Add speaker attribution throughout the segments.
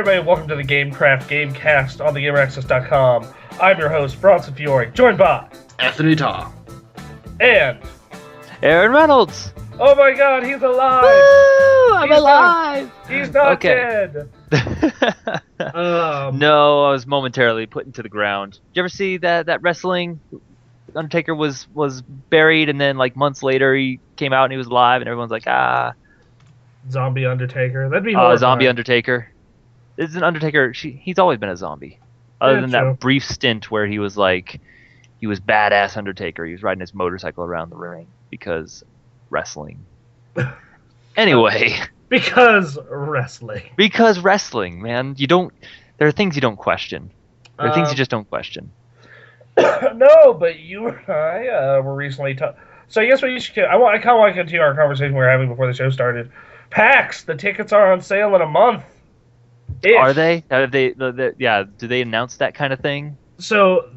Speaker 1: everybody, and welcome to the GameCraft Gamecast on the GamerAccess.com. I'm your host, Bronson Fiore, joined by
Speaker 2: Anthony Tom.
Speaker 1: And
Speaker 3: Aaron Reynolds.
Speaker 1: Oh my god, he's alive!
Speaker 3: Woo! I'm alive!
Speaker 1: He's not
Speaker 3: Okay.
Speaker 1: dead!
Speaker 3: No, I was momentarily put into the ground. Did you ever see that wrestling? Undertaker was buried, and then like months later he came out and he was alive, and everyone's like,
Speaker 1: Zombie Undertaker. That'd be horrifying.
Speaker 3: zombie Undertaker. Isn't Undertaker? He's always been a zombie. Other than
Speaker 1: true.
Speaker 3: that brief stint where he was badass Undertaker. He was riding his motorcycle around the ring because wrestling. Anyway.
Speaker 1: Because wrestling.
Speaker 3: Because wrestling, man. There are things you don't question. There are things you just don't question.
Speaker 1: No, but you and I were recently so I guess what you should. I kind of want to continue our conversation we were having before the show started. PAX, the tickets are on sale in a month.
Speaker 3: Are they? Do they announce that kind of thing?
Speaker 1: So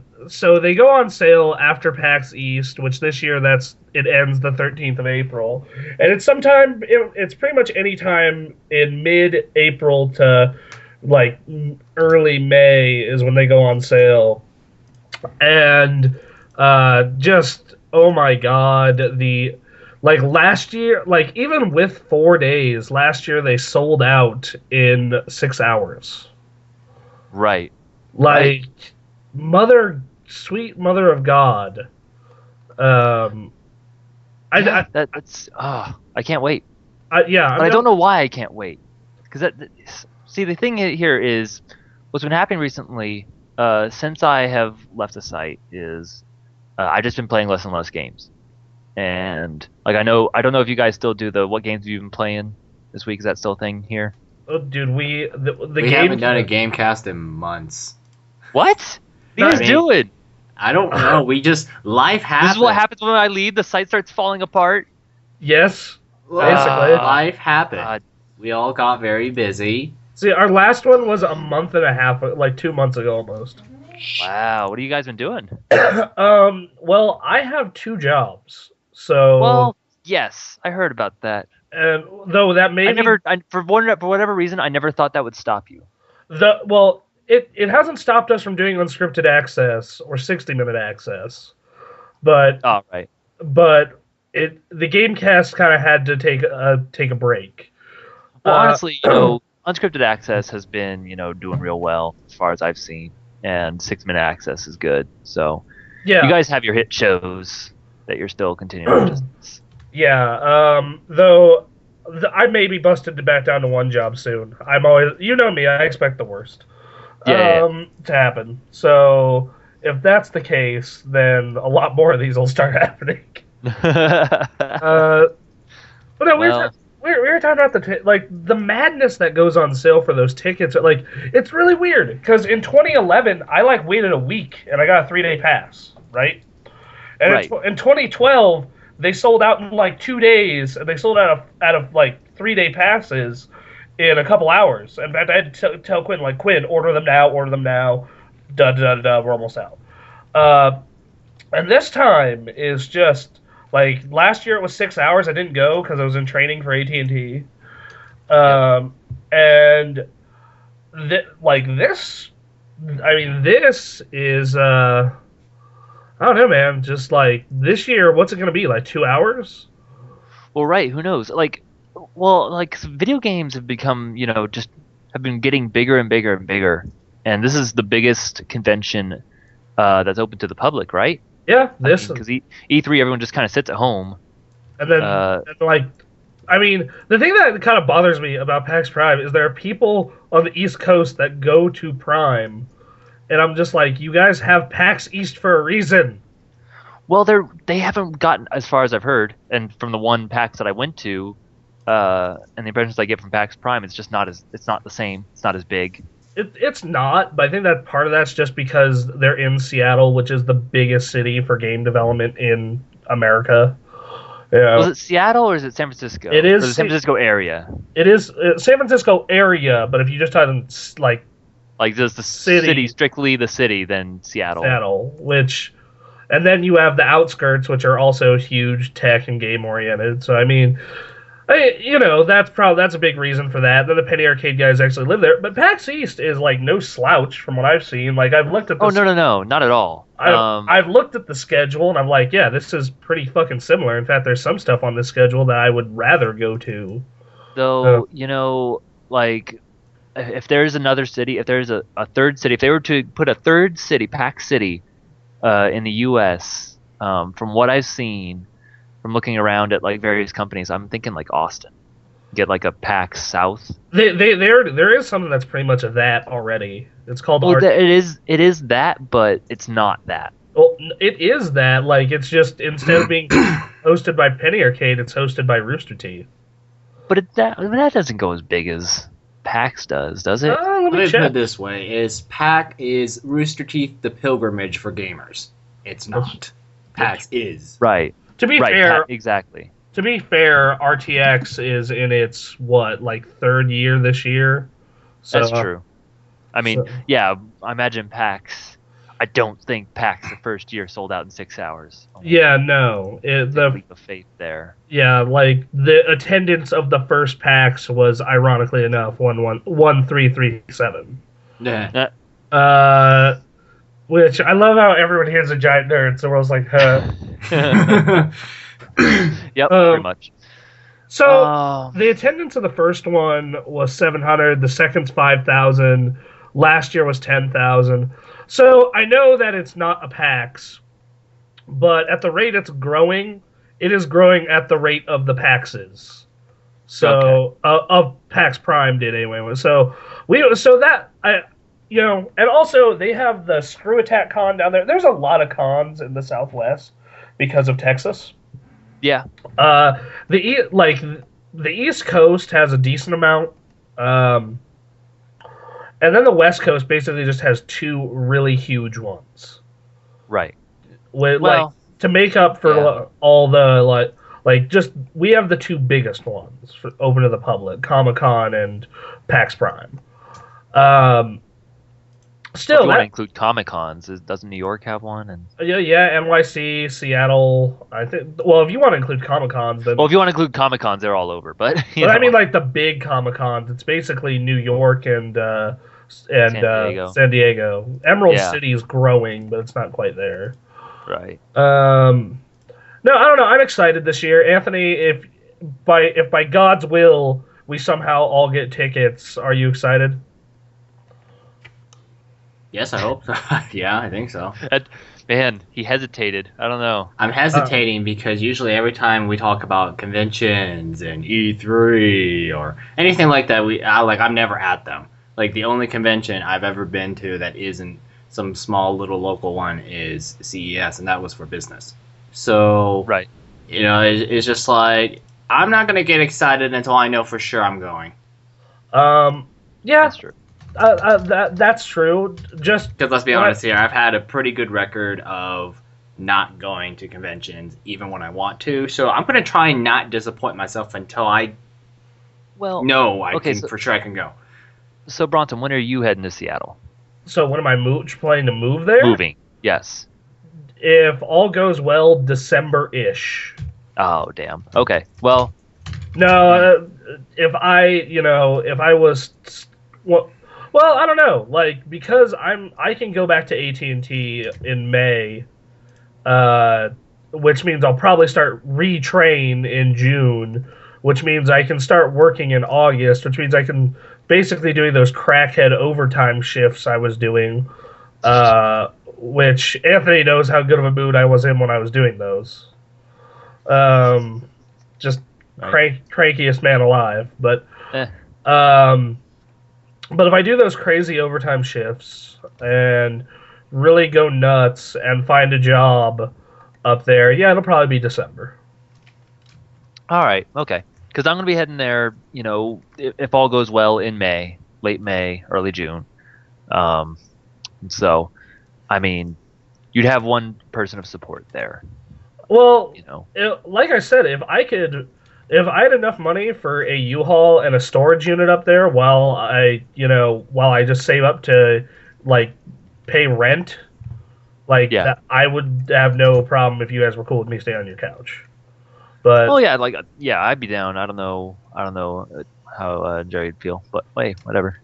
Speaker 1: they go on sale after PAX East, which this year it ends the 13th of April, and it's pretty much any time in mid-April to like early May is when they go on sale, and just oh my god, last year, even with 4 days, last year they sold out in 6 hours.
Speaker 3: Right.
Speaker 1: Sweet Mother of God. I
Speaker 3: can't wait.
Speaker 1: I
Speaker 3: don't know why I can't wait. Because the thing here is, what's been happening recently, since I have left the site, is I've just been playing less and less games. And I don't know if you guys still do what games have you been playing this week? Is that still a thing here?
Speaker 1: Oh, dude, we
Speaker 2: haven't done a Gamecast in months.
Speaker 3: What? What are you guys doing?
Speaker 2: I don't know. Life happens.
Speaker 3: This is what happens when I leave. The site starts falling apart.
Speaker 1: Yes, basically.
Speaker 2: Life happened. We all got very busy.
Speaker 1: See, our last one was a month and a half, 2 months ago almost.
Speaker 3: Wow, what have you guys been doing?
Speaker 1: Well, I have 2 jobs, so.
Speaker 3: Well, yes, I heard about that.
Speaker 1: And though that may
Speaker 3: for whatever reason, I never thought that would stop you.
Speaker 1: It hasn't stopped us from doing unscripted access or 60-minute access, but
Speaker 3: right.
Speaker 1: But the Gamecast kind of had to take a break.
Speaker 3: Well, honestly, unscripted access has been doing real well as far as I've seen, and 6-minute access is good. So
Speaker 1: yeah,
Speaker 3: you guys have your hit shows that you're still continuing to.
Speaker 1: Yeah, though I may be busted back down to 1 job soon. I'm always, me, I expect the worst. To happen. So if that's the case, then a lot more of these will start happening. But no, we were talking about the madness that goes on sale for those tickets. It's really weird because in 2011 I waited a week and I got a 3-day pass, right? And in 2012 they sold out in 2 days, and they sold out of 3-day passes in a couple hours. In fact, I had to tell Quinn, Quinn, order them now, we're almost out. And this time is just, last year it was 6 hours, I didn't go because I was in training for AT&T. And, this is, I don't know, man, just, this year, what's it going to be, 2 hours?
Speaker 3: Well, right, who knows? Video games have become, have been getting bigger and bigger and bigger. And this is the biggest convention that's open to the public, right?
Speaker 1: Yeah,
Speaker 3: because E3, everyone just kind of sits at home.
Speaker 1: And then, the thing that kind of bothers me about PAX Prime is there are people on the East Coast that go to Prime, and I'm just you guys have PAX East for a reason.
Speaker 3: Well, they haven't gotten as far as I've heard, and from the one PAX that I went to, and the impressions I get from PAX Prime, it's not the same. It's not as big.
Speaker 1: It's not, but I think that part of that's just because they're in Seattle, which is the biggest city for game development in America. Yeah.
Speaker 3: Was it Seattle or is it San Francisco?
Speaker 1: It is
Speaker 3: the San Francisco area.
Speaker 1: It is San Francisco area, but if you just type in
Speaker 3: just the city, strictly the city, then Seattle. And
Speaker 1: then you have the outskirts, which are also huge tech and game oriented. So That's a big reason for that. Then the Penny Arcade guys actually live there, but PAX East is like no slouch from what I've seen. Like I've looked at
Speaker 3: Oh,
Speaker 1: this.
Speaker 3: no, not at all.
Speaker 1: I've looked at the schedule and I'm like, yeah, this is pretty fucking similar. In fact, there's some stuff on this schedule that I would rather go to.
Speaker 3: Though, like if there's another city, if there's a third city, if they were to put a third city, PAX City, in the U.S., from what I've seen, from looking around at like various companies, I'm thinking like Austin. Get like a PAX South.
Speaker 1: There is something that's pretty much of that already. It's called.
Speaker 3: Well, it is that, but it's not that.
Speaker 1: Well, it is that. Like it's just instead of being hosted by Penny Arcade, it's hosted by Rooster Teeth.
Speaker 3: But that doesn't go as big as PAX does it?
Speaker 1: Let me
Speaker 2: put
Speaker 1: check.
Speaker 2: it this way: PAX is Rooster Teeth the pilgrimage for gamers. It's not. PAX is.
Speaker 3: Right.
Speaker 1: To be
Speaker 3: right,
Speaker 1: fair,
Speaker 3: exactly.
Speaker 1: To be fair, RTX is in its third year this year. So,
Speaker 3: that's true. I mean, yeah, I imagine PAX. I don't think PAX the first year sold out in 6 hours.
Speaker 1: Yeah, no.
Speaker 3: The leap of faith there.
Speaker 1: Yeah, like the attendance of the first PAX was ironically enough 1337.
Speaker 2: Yeah.
Speaker 1: Which I love how everyone here is a giant nerd, so I was like, huh.
Speaker 3: Yep, pretty much.
Speaker 1: So the attendance of the first one was 700, the second's 5,000, last year was 10,000. So I know that it's not a PAX, but at the rate it's growing, it is growing at the rate of the PAXs. So of PAX Prime did anyway. And also they have the Screw Attack Con down there. There's a lot of cons in the Southwest because of Texas.
Speaker 3: Yeah.
Speaker 1: The East Coast has a decent amount, and then the West Coast basically just has two really huge ones.
Speaker 3: Right.
Speaker 1: To make up for all the we have the two biggest ones open to the public: Comic-Con and PAX Prime. Still,
Speaker 3: if you want to include Comic-Cons, doesn't New York have one? And
Speaker 1: yeah, NYC, Seattle. I think. Well, if you want to include Comic-Cons, then
Speaker 3: if you want to include Comic-Cons, they're all over. But
Speaker 1: I mean, like the big Comic-Cons, it's basically New York and San Diego. Emerald City is growing, but it's not quite there.
Speaker 3: Right.
Speaker 1: No, I don't know. I'm excited this year, Anthony. If by God's will we somehow all get tickets, are you excited?
Speaker 2: Yes, I hope so. Yeah, I think so.
Speaker 3: Man, he hesitated. I don't know.
Speaker 2: I'm hesitating because usually every time we talk about conventions and E3 or anything like that, I'm never at them. Like the only convention I've ever been to that isn't some small little local one is CES, and that was for business. So,
Speaker 3: right.
Speaker 2: It's just like I'm not gonna get excited until I know for sure I'm going.
Speaker 1: Yeah,
Speaker 3: that's true.
Speaker 1: That's true. Just
Speaker 2: because let's be honest here, I've had a pretty good record of not going to conventions even when I want to. So I'm going to try and not disappoint myself until I know for sure I can go.
Speaker 3: So Bronson, when are you heading to Seattle?
Speaker 1: So when am I planning to move there?
Speaker 3: Moving, yes.
Speaker 1: If all goes well, December-ish.
Speaker 3: Oh damn. Okay. Well.
Speaker 1: No, if I was. Well, I don't know. Like because I can go back to AT&T in May, which means I'll probably start retrain in June, which means I can start working in August, which means I can basically doing those crackhead overtime shifts I was doing, which Anthony knows how good of a mood I was in when I was doing those. Just crankiest man alive, but. But if I do those crazy overtime shifts and really go nuts and find a job up there, yeah, it'll probably be December.
Speaker 3: All right, okay. Because I'm going to be heading there, if all goes well in May, late May, early June. So, I mean, you'd have one person of support there.
Speaker 1: Well, like I said, if I had enough money for a U-Haul and a storage unit up there while I just save up to pay rent, that, I would have no problem if you guys were cool with me staying on your couch. But
Speaker 3: Oh yeah, I'd be down. I don't know how Jerry would feel, but hey, whatever.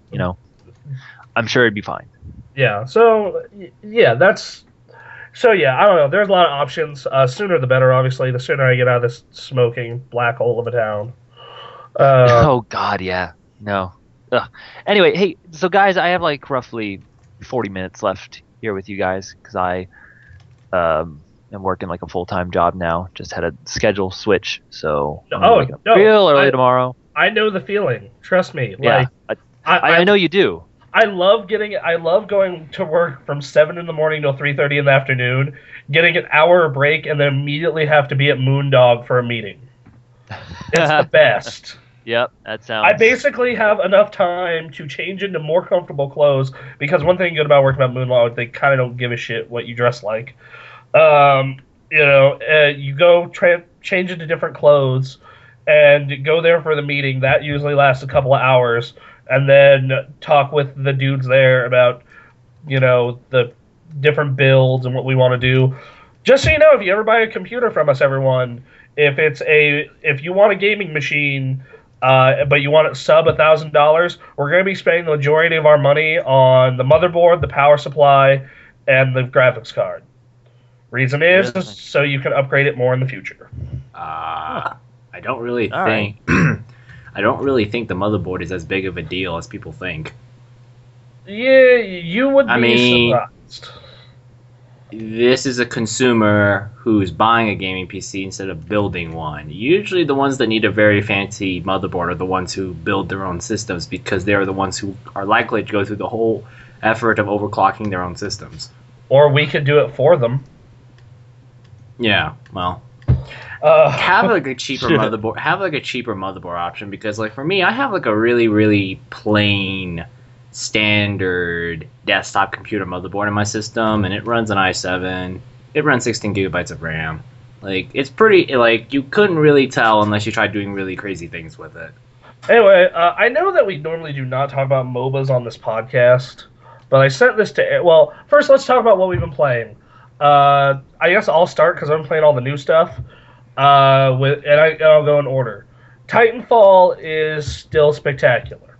Speaker 3: I'm sure it'd be fine.
Speaker 1: yeah, so yeah, I don't know. There's a lot of options. Sooner the better, obviously. The sooner I get out of this smoking black hole of a town.
Speaker 3: Oh God, yeah, no. Ugh. Anyway, hey, so guys, I have like roughly 40 minutes left here with you guys because I am working like a full-time job now. Just had a schedule switch, so I'm gonna wake up real early tomorrow.
Speaker 1: I know the feeling. Trust me.
Speaker 3: Yeah,
Speaker 1: Like
Speaker 3: I know you do.
Speaker 1: I love going to work from 7 in the morning till 3:30 in the afternoon, getting an hour break, and then immediately have to be at Moondog for a meeting. It's the best.
Speaker 3: Yep, that sounds.
Speaker 1: I basically have enough time to change into more comfortable clothes because one thing good about working at Moondog, they kind of don't give a shit what you dress like. You go change into different clothes and go there for the meeting. That usually lasts a couple of hours. And then talk with the dudes there about, the different builds and what we want to do. Just so you know, if you ever buy a computer from us, everyone, if you want a gaming machine, but you want it sub $1,000, we're going to be spending the majority of our money on the motherboard, the power supply, and the graphics card. Reason is so you can upgrade it more in the future.
Speaker 2: I don't really think. I don't really think the motherboard is as big of a deal as people think.
Speaker 1: Yeah, you would be surprised.
Speaker 2: This is a consumer who's buying a gaming PC instead of building one. Usually the ones that need a very fancy motherboard are the ones who build their own systems because they're the ones who are likely to go through the whole effort of overclocking their own systems.
Speaker 1: Or we could do it for them.
Speaker 2: Yeah, well... have like a cheaper motherboard. Have like a cheaper motherboard option because, like, for me, I have like a really, really plain, standard desktop computer motherboard in my system, and it runs an i7. It runs 16 gigabytes of RAM. Like, it's pretty. Like, you couldn't really tell unless you tried doing really crazy things with it.
Speaker 1: Anyway, I know that we normally do not talk about MOBAs on this podcast, but I sent this to. Well, first let's talk about what we've been playing. I guess I'll start because I'm playing all the new stuff. I'll go in order. Titanfall is still spectacular.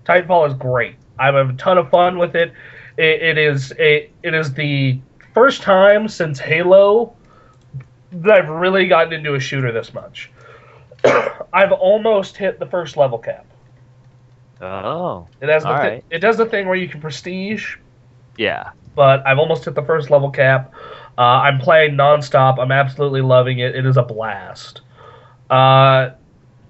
Speaker 1: Titanfall is great. I have a ton of fun with it. It is the first time since Halo that I've really gotten into a shooter this much. I've almost hit the first level cap.
Speaker 3: Oh,
Speaker 1: it does the thing where you can prestige.
Speaker 3: Yeah,
Speaker 1: but I've almost hit the first level cap. I'm playing nonstop. I'm absolutely loving it. It is a blast. And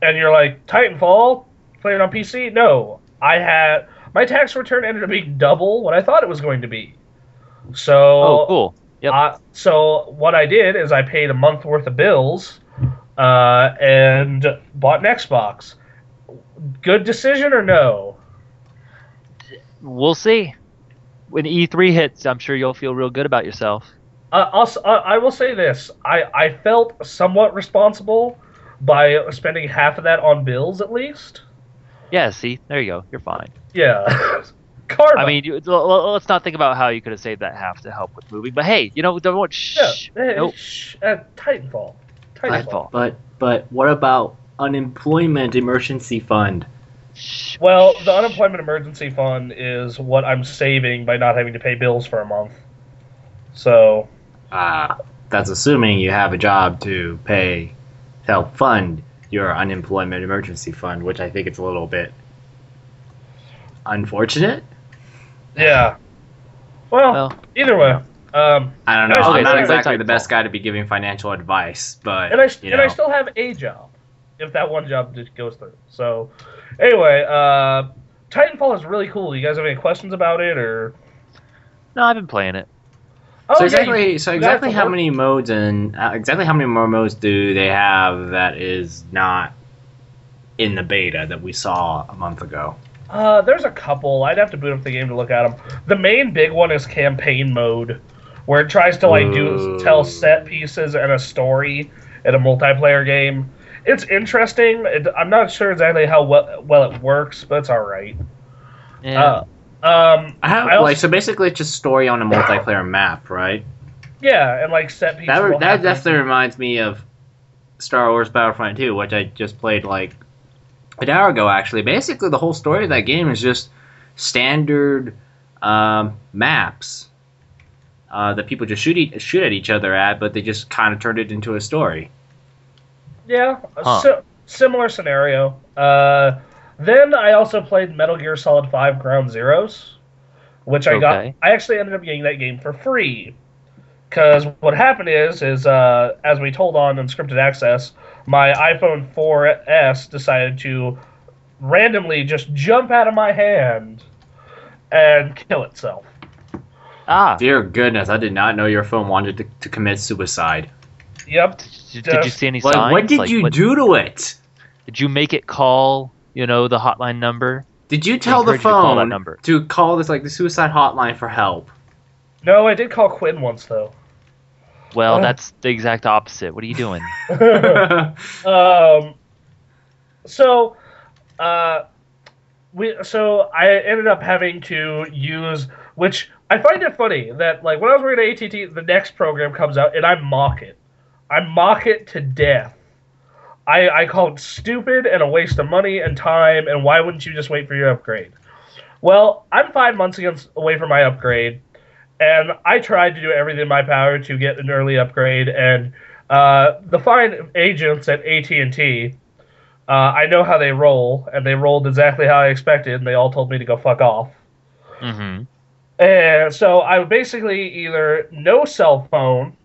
Speaker 1: you're like, Titanfall? Playing on PC? No. My tax return ended up being double what I thought it was going to be. So,
Speaker 3: oh, cool. Yep.
Speaker 1: So what I did is I paid a month worth of bills and bought an Xbox. Good decision or no?
Speaker 3: We'll see. When E3 hits, I'm sure you'll feel real good about yourself.
Speaker 1: I will say this. I felt somewhat responsible by spending half of that on bills, at least.
Speaker 3: Yeah, see? There you go. You're fine.
Speaker 1: Yeah. Karma.
Speaker 3: I mean, let's not think about how you could have saved that half to help with moving. But hey, don't shh.
Speaker 1: Yeah.
Speaker 3: Nope.
Speaker 1: Titanfall.
Speaker 2: But what about unemployment emergency fund?
Speaker 1: Well, the unemployment emergency fund is what I'm saving by not having to pay bills for a month. So...
Speaker 2: that's assuming you have a job to help fund your unemployment emergency fund, which I think it's a little bit unfortunate.
Speaker 1: Yeah. Well, either way.
Speaker 2: I don't know. I'm not exactly the
Speaker 3: Titanfall.
Speaker 2: best guy to be giving financial advice, but...
Speaker 1: And I still have a job, if that one job just goes through. So, anyway, Titanfall is really cool. You guys have any questions about it, or...?
Speaker 3: No, I've been playing it.
Speaker 2: So exactly how many modes and exactly how many more modes do they have that is not in the beta that we saw a month ago?
Speaker 1: There's a couple. I'd have to boot up the game to look at them. The main big one is campaign mode, where it tries to tell set pieces and a story in a multiplayer game. It's interesting. I'm not sure exactly how well it works, but it's all right.
Speaker 3: Yeah.
Speaker 2: So basically it's just story on a multiplayer map, right?
Speaker 1: Yeah, and like set pieces.
Speaker 2: That definitely reminds me of Star Wars Battlefront 2, which I just played like an hour ago, actually. Basically, the whole story of that game is just standard maps that people just shoot at each other at, but they just kind of turned it into a story.
Speaker 1: Yeah,
Speaker 3: Huh.
Speaker 1: similar scenario. Then I also played Metal Gear Solid 5 Ground Zeroes, which I got.
Speaker 3: Okay.
Speaker 1: I actually ended up getting that game for free. Because what happened is as we told on Unscripted Access, my iPhone 4S decided to randomly just jump out of my hand and kill itself.
Speaker 3: Ah,
Speaker 2: Dear goodness, I did not know your phone wanted to commit suicide.
Speaker 1: Yep.
Speaker 3: did you see any
Speaker 2: Like,
Speaker 3: signs?
Speaker 2: what did you do to it?
Speaker 3: Did you make it call, the hotline number?
Speaker 2: Did you
Speaker 3: I
Speaker 2: tell the
Speaker 3: encourage you to call that
Speaker 2: phone
Speaker 3: number.
Speaker 2: to call this like the suicide hotline for help?
Speaker 1: No, I did call Quinn once though.
Speaker 3: Well, that's the exact opposite. What are you doing?
Speaker 1: um. So, uh, so I ended up having to use, which I find it funny that like when I was working at AT&T, the next program comes out and I mock it. I mock it to death. I call it stupid and a waste of money and time, and why wouldn't you just wait for your upgrade? Well, I'm 5 months away from my upgrade, and I tried to do everything in my power to get an early upgrade, and the fine agents at AT&T, I know how they roll, and they rolled exactly how I expected, and they all told me to go fuck off.
Speaker 3: Mm-hmm.
Speaker 1: And so I would basically either no cell phone,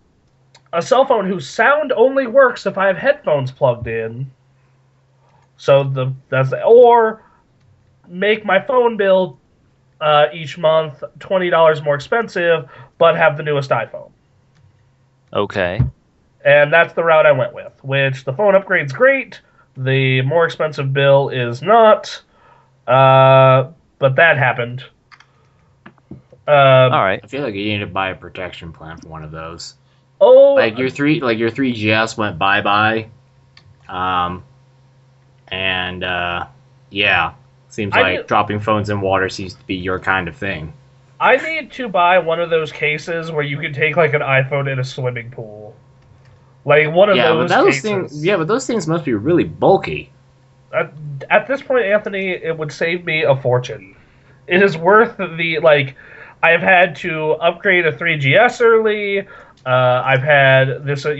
Speaker 1: a cell phone whose sound only works if I have headphones plugged in. So or make my phone bill each month $20 more expensive, but have the newest iPhone.
Speaker 3: Okay.
Speaker 1: And that's the route I went with. Which the phone upgrade's great, the more expensive bill is not. But that happened.
Speaker 3: All right.
Speaker 2: I feel like you need to buy a protection plan for one of those.
Speaker 1: Oh,
Speaker 2: Like your 3GS went bye-bye. Yeah. Seems like dropping phones in water seems to be your kind of thing.
Speaker 1: I need to buy one of those cases where you can take like an iPhone in a swimming pool. Like one of those cases.
Speaker 2: But those things must be really bulky.
Speaker 1: At this point, Anthony, it would save me a fortune. It is worth the, like, I've had to upgrade a 3GS early. I've had this, I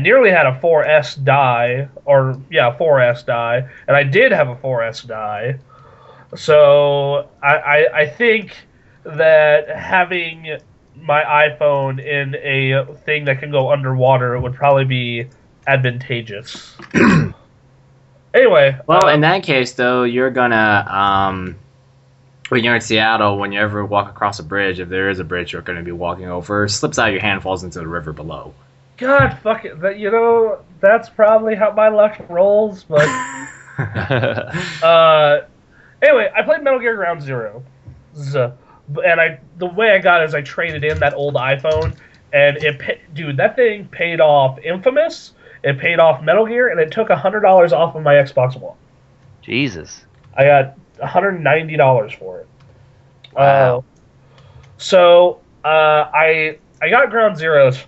Speaker 1: nearly had a 4S die, 4S die, and I did have a 4S die. So I think that having my iPhone in a thing that can go underwater would probably be advantageous. Anyway.
Speaker 2: Well, in that case, though, you're gonna, when you're in Seattle, when you ever walk across a bridge, if there is a bridge you're going to be walking over, slips out of your hand, falls into the river below.
Speaker 1: God, fuck it. That's probably how my luck rolls, but... Anyway, I played Metal Gear Ground Zero. And the way I got it is I traded in that old iPhone, and that thing paid off Infamous, it paid off Metal Gear, and it took $100 off of my Xbox One.
Speaker 3: Jesus.
Speaker 1: I got $190 for it.
Speaker 3: Wow.
Speaker 1: I got Ground Zeroes.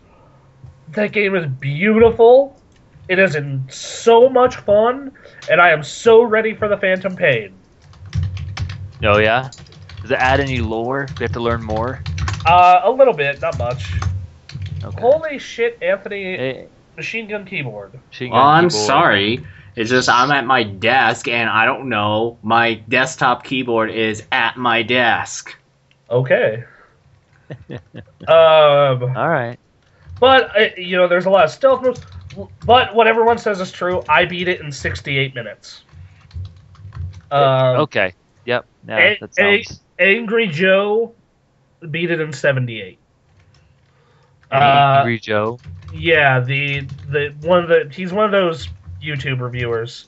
Speaker 1: That game is beautiful. It is so much fun, and I am so ready for the Phantom Pain.
Speaker 3: Oh yeah. Does it add any lore? Do we have to learn more?
Speaker 1: A little bit, not much.
Speaker 3: Okay.
Speaker 1: Holy shit, Anthony!
Speaker 3: Hey,
Speaker 1: Machine gun keyboard.
Speaker 2: I'm sorry. It's just I'm at my desk and I don't know. My desktop keyboard is at my desk.
Speaker 1: Okay.
Speaker 3: All right.
Speaker 1: But there's a lot of stealth moves. But what everyone says is true. I beat it in 68 minutes.
Speaker 3: Okay. Yep. Yeah, that sounds.
Speaker 1: Angry Joe beat it in 78.
Speaker 3: Angry Joe.
Speaker 1: Yeah, he's one of those YouTube reviewers.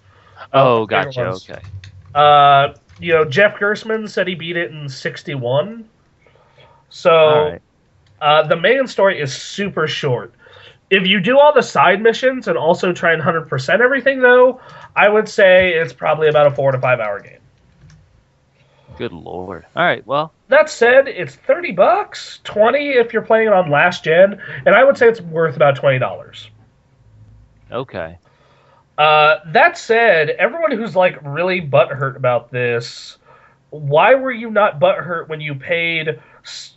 Speaker 3: Oh, gotcha. Okay.
Speaker 1: Jeff Gersman said he beat it in 61. So,
Speaker 3: All right.
Speaker 1: The main story is super short. If you do all the side missions and also try and 100% everything, though, I would say it's probably about a 4 to 5 hour game.
Speaker 3: Good lord. All right. Well.
Speaker 1: That said, it's $30, $20 if you're playing it on last gen, and I would say it's worth about $20.
Speaker 3: Okay.
Speaker 1: That said, everyone who's like really butthurt about this, why were you not butthurt when you paid $40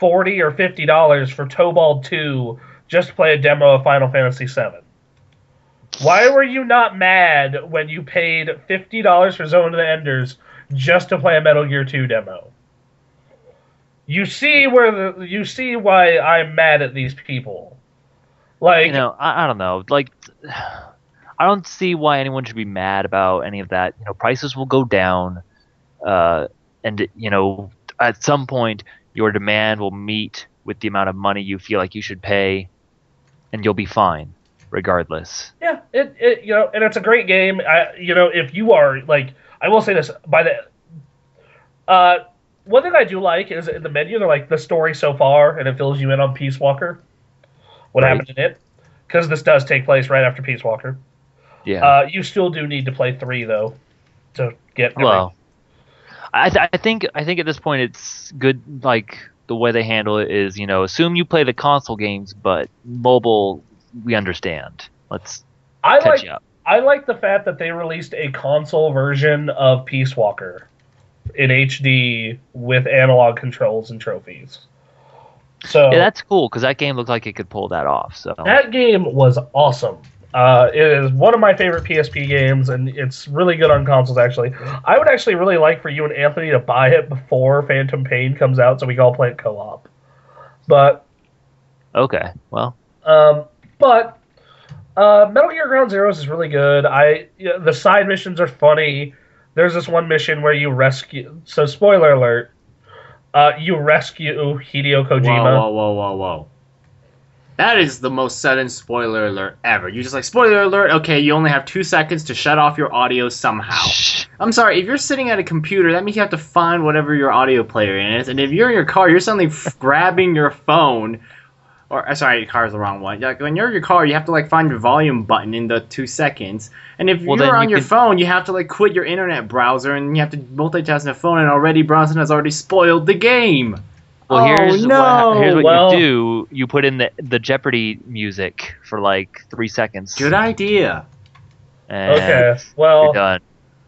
Speaker 1: or $50 for Tobal 2 just to play a demo of Final Fantasy VII? Why were you not mad when you paid $50 for Zone of the Enders just to play a Metal Gear 2 demo? You see why I'm mad at these people. Like,
Speaker 3: I don't know. Like, I don't see why anyone should be mad about any of that. Prices will go down, and at some point your demand will meet with the amount of money you feel like you should pay, and you'll be fine, regardless.
Speaker 1: Yeah, and it's a great game. If you are like, I will say this one thing I do like is in the menu they're like the story so far, and it fills you in on Peace Walker. What happened in it? Because this does take place right after Peace Walker.
Speaker 3: Yeah.
Speaker 1: You still do need to play 3 though to get.
Speaker 3: Well, I think at this point it's good. Like the way they handle it is, assume you play the console games, but mobile we understand. Let's catch you up.
Speaker 1: I like the fact that they released a console version of Peace Walker in HD with analog controls and trophies. So
Speaker 3: yeah, that's cool because that game looked like it could pull that off. So
Speaker 1: that game was awesome. It is one of my favorite PSP games, and it's really good on consoles, actually. I would actually really like for you and Anthony to buy it before Phantom Pain comes out so we can all play it co-op. But
Speaker 3: okay, well.
Speaker 1: But Metal Gear Ground Zeroes is really good. The side missions are funny. There's this one mission where you rescue... So, spoiler alert. You rescue Hideo Kojima.
Speaker 2: Whoa. That is the most sudden spoiler alert ever. You just like, spoiler alert, okay, you only have 2 seconds to shut off your audio somehow. I'm sorry, if you're sitting at a computer, that means you have to find whatever your audio player is, and if you're in your car, you're suddenly grabbing your phone, or, sorry, car is the wrong one. Like, when you're in your car, you have to, like, find your volume button in the 2 seconds, and if you're on your phone, you have to, like, quit your internet browser, and you have to multitask on the phone, and already browsing has already spoiled the game.
Speaker 3: Well, here's what you do. You put in the Jeopardy music for like 3 seconds.
Speaker 2: Good idea.
Speaker 1: Okay, well,
Speaker 3: you're done.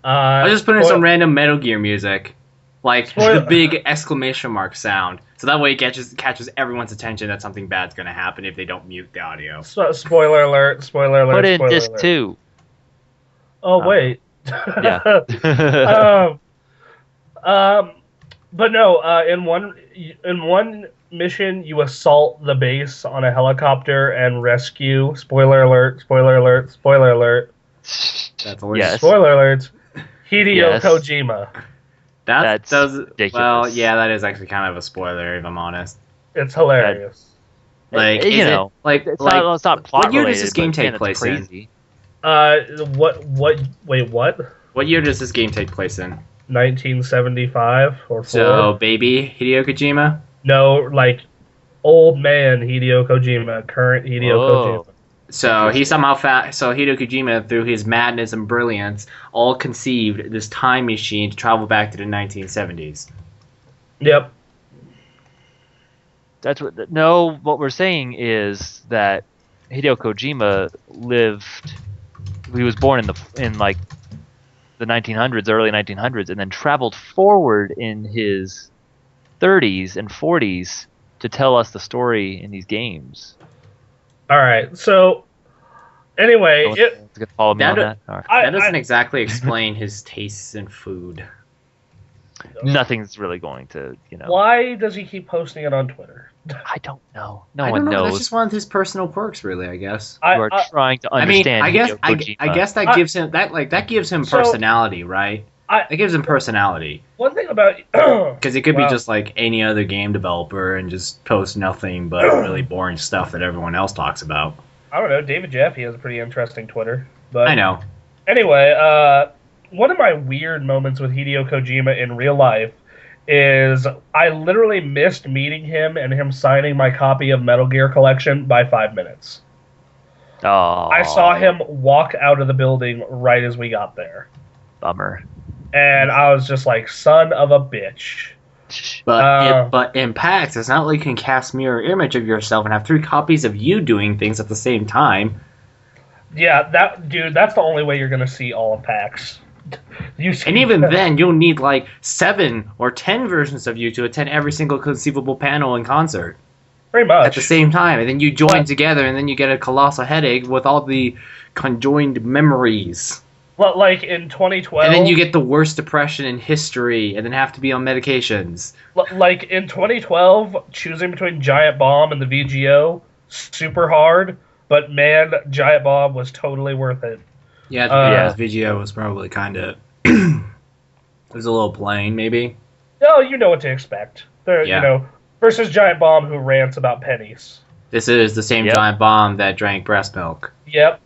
Speaker 2: I'll just put in some random Metal Gear music, like the big exclamation mark sound, so that way it catches everyone's attention that something bad's gonna happen if they don't mute the audio.
Speaker 1: Spoiler alert! Spoiler alert!
Speaker 3: Put in disc 2.
Speaker 1: Oh wait.
Speaker 3: Yeah.
Speaker 1: But no, in one mission, you assault the base on a helicopter and rescue. Spoiler alert! Spoiler alert! Spoiler alert!
Speaker 2: That's always
Speaker 1: spoiler alert. Hideo Kojima.
Speaker 2: That's
Speaker 3: ridiculous.
Speaker 2: Well, yeah, that is actually kind of a spoiler, if I'm honest.
Speaker 1: It's hilarious.
Speaker 2: Like,
Speaker 3: it's not plot
Speaker 2: what year
Speaker 3: related,
Speaker 2: does this game take place in?
Speaker 1: Wait, what?
Speaker 2: What year does this game take place in?
Speaker 1: 1975 or 4.
Speaker 2: So, baby Hideo Kojima?
Speaker 1: No, like old man Hideo Kojima, current Hideo Kojima.
Speaker 2: So he somehow so Hideo Kojima, through his madness and brilliance, all conceived this time machine to travel back to the 1970s.
Speaker 1: Yep.
Speaker 3: That's what we're saying is that Hideo Kojima lived. He was born in like the 1900s, early 1900s, and then traveled forward in his 30s and 40s to tell us the story in these games.
Speaker 1: All right. So, anyway,
Speaker 3: follow me on that.
Speaker 2: That doesn't exactly explain his tastes in food.
Speaker 3: Nothing's really going to,
Speaker 1: Why does he keep posting it on Twitter?
Speaker 3: I don't know.
Speaker 2: No one knows. That's just one of his personal quirks, really. I guess.
Speaker 3: You are trying to understand.
Speaker 2: I guess that gives him that gives him personality, right? It gives him personality.
Speaker 1: One thing about
Speaker 2: because it could be just like any other game developer and just post nothing but really boring stuff that everyone else talks about.
Speaker 1: I don't know. David Jaffe has a pretty interesting Twitter, but
Speaker 2: I know.
Speaker 1: Anyway, one of my weird moments with Hideo Kojima in real life is I literally missed meeting him and him signing my copy of Metal Gear Collection by 5 minutes.
Speaker 3: Oh.
Speaker 1: I saw him walk out of the building right as we got there.
Speaker 3: Bummer.
Speaker 1: And I was just like, son of a bitch.
Speaker 2: But in PAX, it's not like you can cast mirror image of yourself and have 3 copies of you doing things at the same time.
Speaker 1: Yeah, that's the only way you're gonna see all of PAX.
Speaker 2: And even then, you'll need like 7 or 10 versions of you to attend every single conceivable panel and concert
Speaker 1: pretty much
Speaker 2: at the same time, and then you join together, and then you get a colossal headache with all the conjoined memories.
Speaker 1: Well, like in 2012,
Speaker 2: and then you get the worst depression in history, and then have to be on medications.
Speaker 1: Like in 2012, choosing between Giant Bomb and the VGO, super hard. But man, Giant Bomb was totally worth it.
Speaker 2: Yeah, to be honest, VGO was probably kind of it was a little plain, maybe.
Speaker 1: No, you know what to expect. Versus Giant Bomb, who rants about pennies.
Speaker 2: This is the same Giant Bomb that drank breast milk.
Speaker 1: Yep.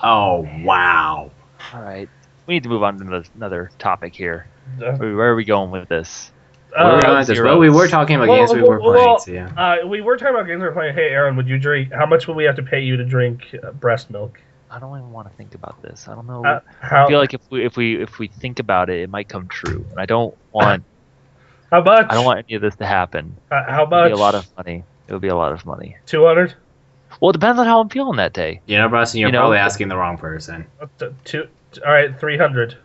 Speaker 2: Oh, wow.
Speaker 3: All right. We need to move on to another topic here. Where are we going with this?
Speaker 2: Well, we were talking about games we were playing. So yeah.
Speaker 1: We were talking about games we were playing. Hey, Aaron, would you drink? How much would we have to pay you to drink breast milk?
Speaker 3: I don't even want to think about this. I don't know. I feel like if we think about it, it might come true, and I don't want.
Speaker 1: How much?
Speaker 3: I don't want any of this to happen.
Speaker 1: How much?
Speaker 3: It would be a lot of money. It would be a lot of money.
Speaker 1: 200.
Speaker 3: Well, it depends on how I'm feeling that day.
Speaker 2: You know, Bryson, you're probably asking the wrong person.
Speaker 1: All right, 300.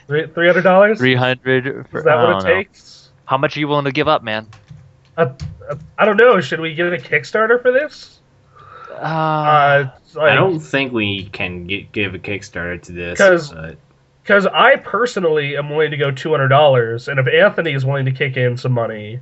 Speaker 1: $300.
Speaker 3: 300.
Speaker 1: Is that what it takes?
Speaker 3: How much are you willing to give up, man?
Speaker 1: I don't know. Should we get a Kickstarter for this?
Speaker 2: I don't think we can give a Kickstarter to this.
Speaker 1: Because I personally am willing to go $200, and if Anthony is willing to kick in some money,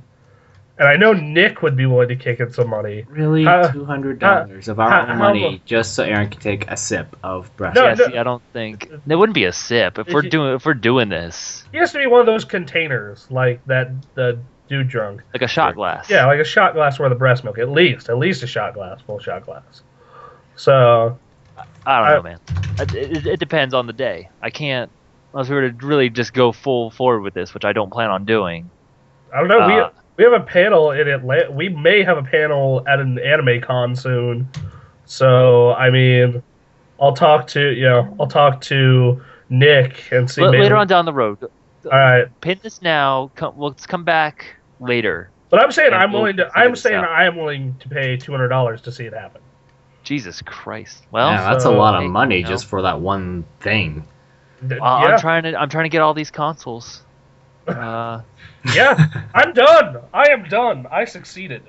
Speaker 1: and I know Nick would be willing to kick in some money.
Speaker 2: Really? $200 of our own money just so Aaron can take a sip of breast milk?
Speaker 3: See, I don't think it wouldn't be a sip if we're doing this.
Speaker 1: It has to be one of those containers like that the dude drunk.
Speaker 3: Like a shot glass.
Speaker 1: Yeah, like a shot glass worth of breast milk. At least a shot glass, full shot glass. So
Speaker 3: I don't know, man. It depends on the day. I can't unless we were to really just go full forward with this, which I don't plan on doing.
Speaker 1: I don't know. We have a panel in Atlanta. We may have a panel at an anime con soon. So I mean, I'll talk to Nick and see.
Speaker 3: Later on down the road.
Speaker 1: All right.
Speaker 3: Pin this now. Let's come back later.
Speaker 1: But I'm saying I'm willing to pay $200 to see it happen.
Speaker 3: Jesus Christ! Well,
Speaker 2: yeah, that's a lot of money just for that one thing.
Speaker 3: I'm trying to get all these consoles.
Speaker 1: Yeah, I'm done. I am done. I succeeded.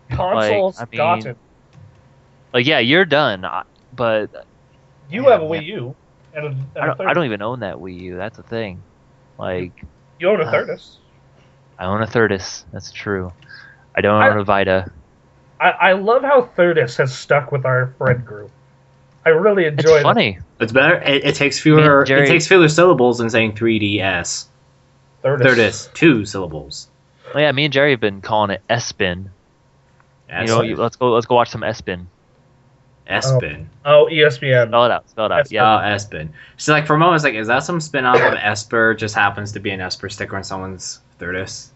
Speaker 1: Consoles gotten.
Speaker 3: Like, yeah, you're done, but
Speaker 1: you have a Wii U. And
Speaker 3: I don't even own that Wii U. That's the thing. Like,
Speaker 1: you own a Thurdus.
Speaker 3: I own a Thurdus. That's true. I don't own a Vita.
Speaker 1: I love how Thurdus has stuck with our friend group. I really enjoy it.
Speaker 3: It's funny.
Speaker 2: It's better. It takes fewer. It takes fewer syllables than saying 3DS. Thurdus, 2 syllables.
Speaker 3: Well, yeah, me and Jerry have been calling it Espin. Let's go watch some Espin.
Speaker 2: Espin.
Speaker 1: Oh, ESPN.
Speaker 3: Spell it out. Yeah.
Speaker 2: Oh, Espin. So, like, for a moment, it's like, is that some spin-off of Esper? Just happens to be an Esper sticker on someone's Thurdus.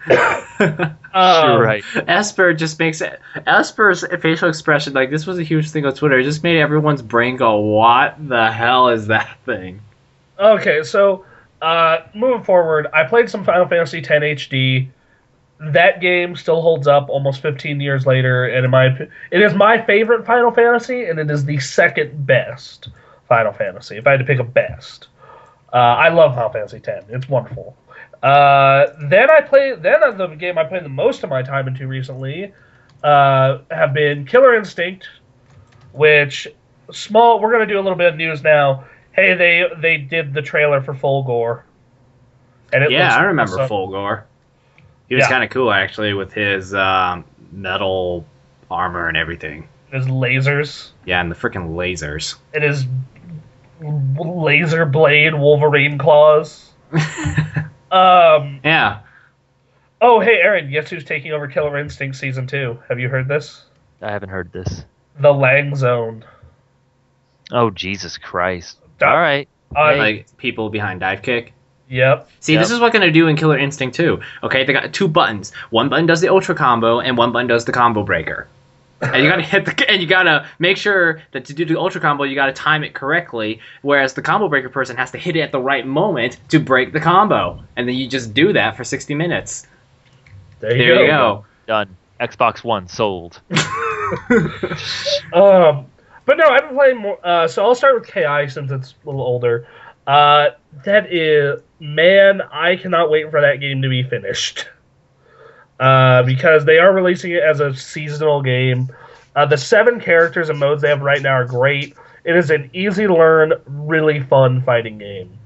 Speaker 3: Right.
Speaker 2: Esper just makes it. Esper's facial expression, like, this was a huge thing on Twitter. It just made everyone's brain go, "What the hell is that thing?"
Speaker 1: Okay, so moving forward, I played some Final Fantasy X HD. That game still holds up almost 15 years later, and it is my favorite Final Fantasy, and it is the second best Final Fantasy. If I had to pick a best, I love Final Fantasy X. It's wonderful. Then the game I played the most of my time into recently have been Killer Instinct, which we're gonna do a little bit of news now. Hey, they did the trailer for Fulgore. And
Speaker 2: I remember Fulgore. He was kind of cool, actually, with his metal armor and everything.
Speaker 1: His lasers.
Speaker 2: Yeah, and the freaking lasers.
Speaker 1: And his laser blade Wolverine claws.
Speaker 2: Yeah.
Speaker 1: Oh, hey, Aaron, guess who's taking over Killer Instinct Season 2? Have you heard this?
Speaker 3: I haven't heard this.
Speaker 1: The Lang Zone.
Speaker 3: Oh, Jesus Christ. All right.
Speaker 2: Like people behind Dive Kick?
Speaker 1: Yep.
Speaker 2: See, this is what gonna do in Killer Instinct 2. Okay, they got 2 buttons. One button does the Ultra Combo, and one button does the Combo Breaker. And you gotta you gotta make sure that to do the Ultra Combo, you gotta time it correctly, whereas the Combo Breaker person has to hit it at the right moment to break the combo. And then you just do that for 60 minutes.
Speaker 1: There you go.
Speaker 3: Done. Xbox One sold.
Speaker 1: But no, I've been playing more. So I'll start with KI since it's a little older. That is, man, I cannot wait for that game to be finished. Because they are releasing it as a seasonal game. The 7 characters and modes they have right now are great. It is an easy to learn, really fun fighting game.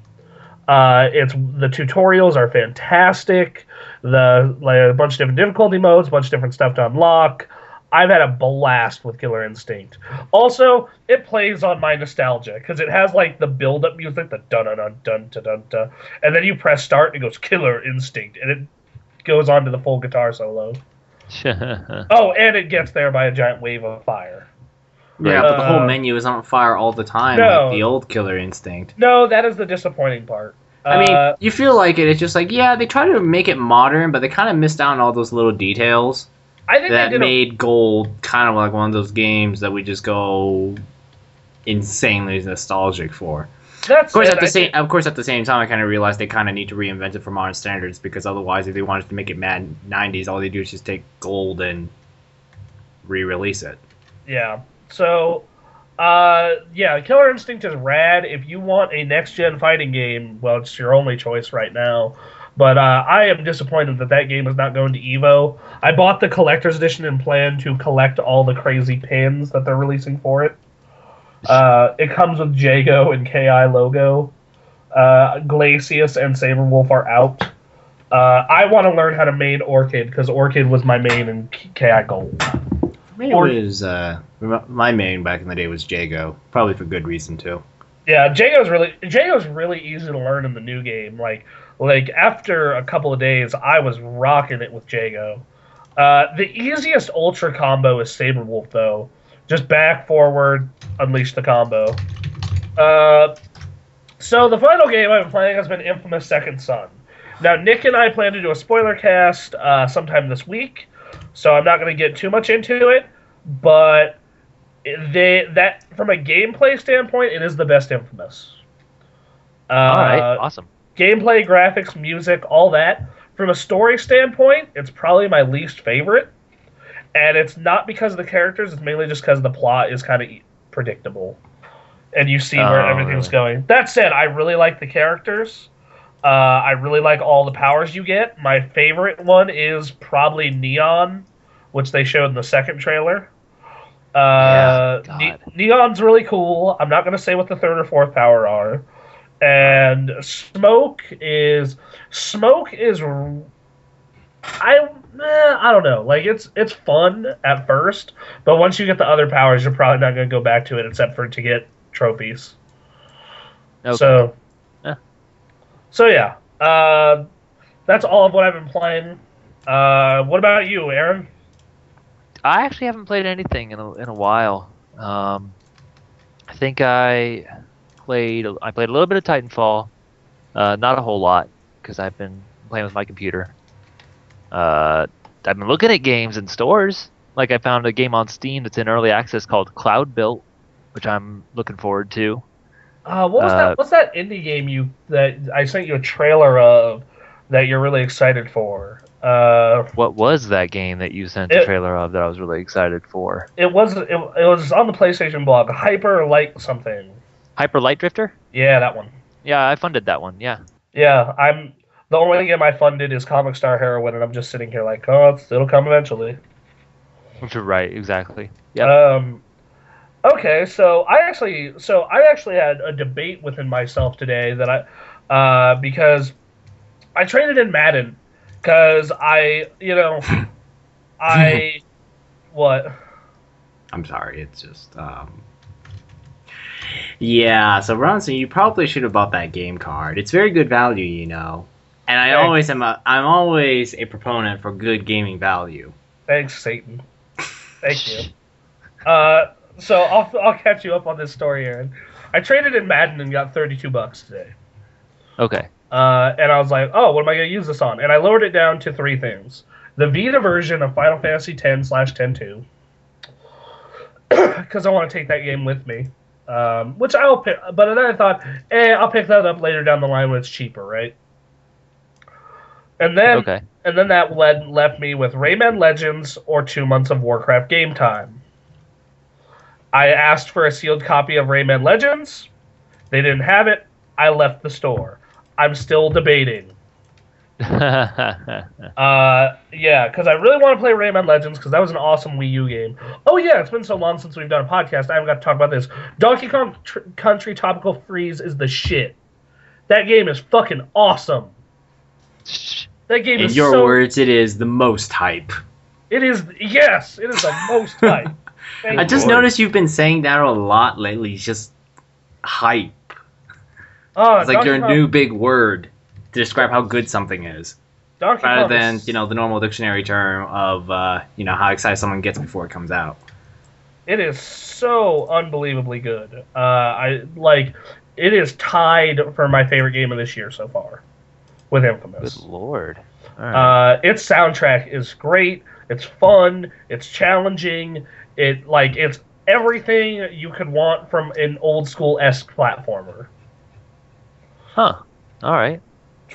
Speaker 1: It's the tutorials are fantastic. A bunch of different difficulty modes, a bunch of different stuff to unlock. I've had a blast with Killer Instinct. Also, it plays on my nostalgia because it has like the build-up music, the dun dun dun dun dun dun, and then you press start and it goes Killer Instinct, and it goes on to the full guitar solo. Oh, and it gets there by a giant wave of fire.
Speaker 2: Yeah, but the whole menu is on fire all the time, like the old Killer Instinct.
Speaker 1: No, that is the disappointing part.
Speaker 2: I mean, you feel like it. It's just like, yeah, they try to make it modern, but they kind of missed out on all those little details that made Gold kind of like one of those games that we just go insanely nostalgic for. Of course, at the same time, I kind of realized they kind of need to reinvent it for modern standards because otherwise, if they wanted to make it mad 90s, all they do is just take Gold and re-release it.
Speaker 1: Yeah. So, Killer Instinct is rad. If you want a next-gen fighting game, well, it's your only choice right now. But I am disappointed that game is not going to EVO. I bought the collector's edition and plan to collect all the crazy pins that they're releasing for it. It comes with Jago and KI logo. Glacius and Saberwolf are out. I want to learn how to main Orchid because Orchid was my main in KI Gold.
Speaker 2: My main back in the day was Jago, probably for good reason too.
Speaker 1: Yeah, Jago's really easy to learn in the new game. Like after a couple of days, I was rocking it with Jago. The easiest ultra combo is Saberwolf though. Just back, forward, unleash the combo. So the final game I've been playing has been Infamous Second Son. Now Nick and I plan to do a spoiler cast sometime this week, so I'm not going to get too much into it. But from a gameplay standpoint, it is the best Infamous.
Speaker 3: All right, awesome.
Speaker 1: Gameplay, graphics, music, all that. From a story standpoint, it's probably my least favorite. And it's not because of the characters, it's mainly just because the plot is kind of predictable. And you see where everything's going. That said, I really like the characters. I really like all the powers you get. My favorite one is probably Neon, which they showed in the second trailer. Neon's really cool. I'm not going to say what the third or fourth power are. And Smoke is I don't know. Like it's fun at first, but once you get the other powers, you're probably not going to go back to it except for to get trophies. Okay. So yeah, that's all of what I've been playing. What about you, Aaron?
Speaker 3: I actually haven't played anything in a while. I think I played a little bit of Titanfall, not a whole lot because I've been playing with my computer. I've been looking at games in stores. Like I found a game on Steam that's in early access called Cloud Built, which I'm looking forward to.
Speaker 1: What was that? What's that indie game that I sent you a trailer of that you're really excited for?
Speaker 3: What was that game that you sent a trailer of that I was really excited for?
Speaker 1: It was on the PlayStation blog. Hyper Light something.
Speaker 3: Hyper Light Drifter?
Speaker 1: Yeah, that one.
Speaker 3: Yeah, I funded that one. Yeah.
Speaker 1: Yeah, the only game I funded is Comic Star Heroine, and I'm just sitting here like, oh, it'll come eventually.
Speaker 3: Right, exactly. Yeah.
Speaker 1: Okay, so I actually had a debate within myself today that because I traded in Madden because what?
Speaker 2: I'm sorry, it's just yeah. So Ronson, you probably should have bought that game card. It's very good value, you know. And I'm always a proponent for good gaming value.
Speaker 1: Thanks, Satan. Thank you. So I'll catch you up on this story, Aaron. I traded in Madden and got $32 today.
Speaker 3: Okay.
Speaker 1: And I was like, oh, what am I going to use this on? And I lowered it down to 3 things. The Vita version of Final Fantasy X/10-2. Because I want to take that game with me. Which I'll pick. But then I thought, I'll pick that up later down the line when it's cheaper, right? And then that left me with Rayman Legends or 2 months of Warcraft game time. I asked for a sealed copy of Rayman Legends. They didn't have it. I left the store. I'm still debating. Yeah, because I really want to play Rayman Legends because that was an awesome Wii U game. Oh yeah, it's been so long since we've done a podcast. I haven't got to talk about this. Donkey Kong Country Tropical Freeze is the shit. That game is fucking awesome. That game
Speaker 2: In
Speaker 1: is
Speaker 2: your
Speaker 1: so...
Speaker 2: words, it is the most hype.
Speaker 1: It is, yes, it is the most hype.
Speaker 2: I just noticed you've been saying that a lot lately. It's just hype. It's like your new big word to describe how good something is. Rather than, the normal dictionary term of, how excited someone gets before it comes out.
Speaker 1: It is so unbelievably good. It is tied for my favorite game of this year so far, with Infamous.
Speaker 3: Good lord. All right.
Speaker 1: Its soundtrack is great. It's fun. It's challenging. It's everything you could want from an old school-esque platformer.
Speaker 3: Huh. All right.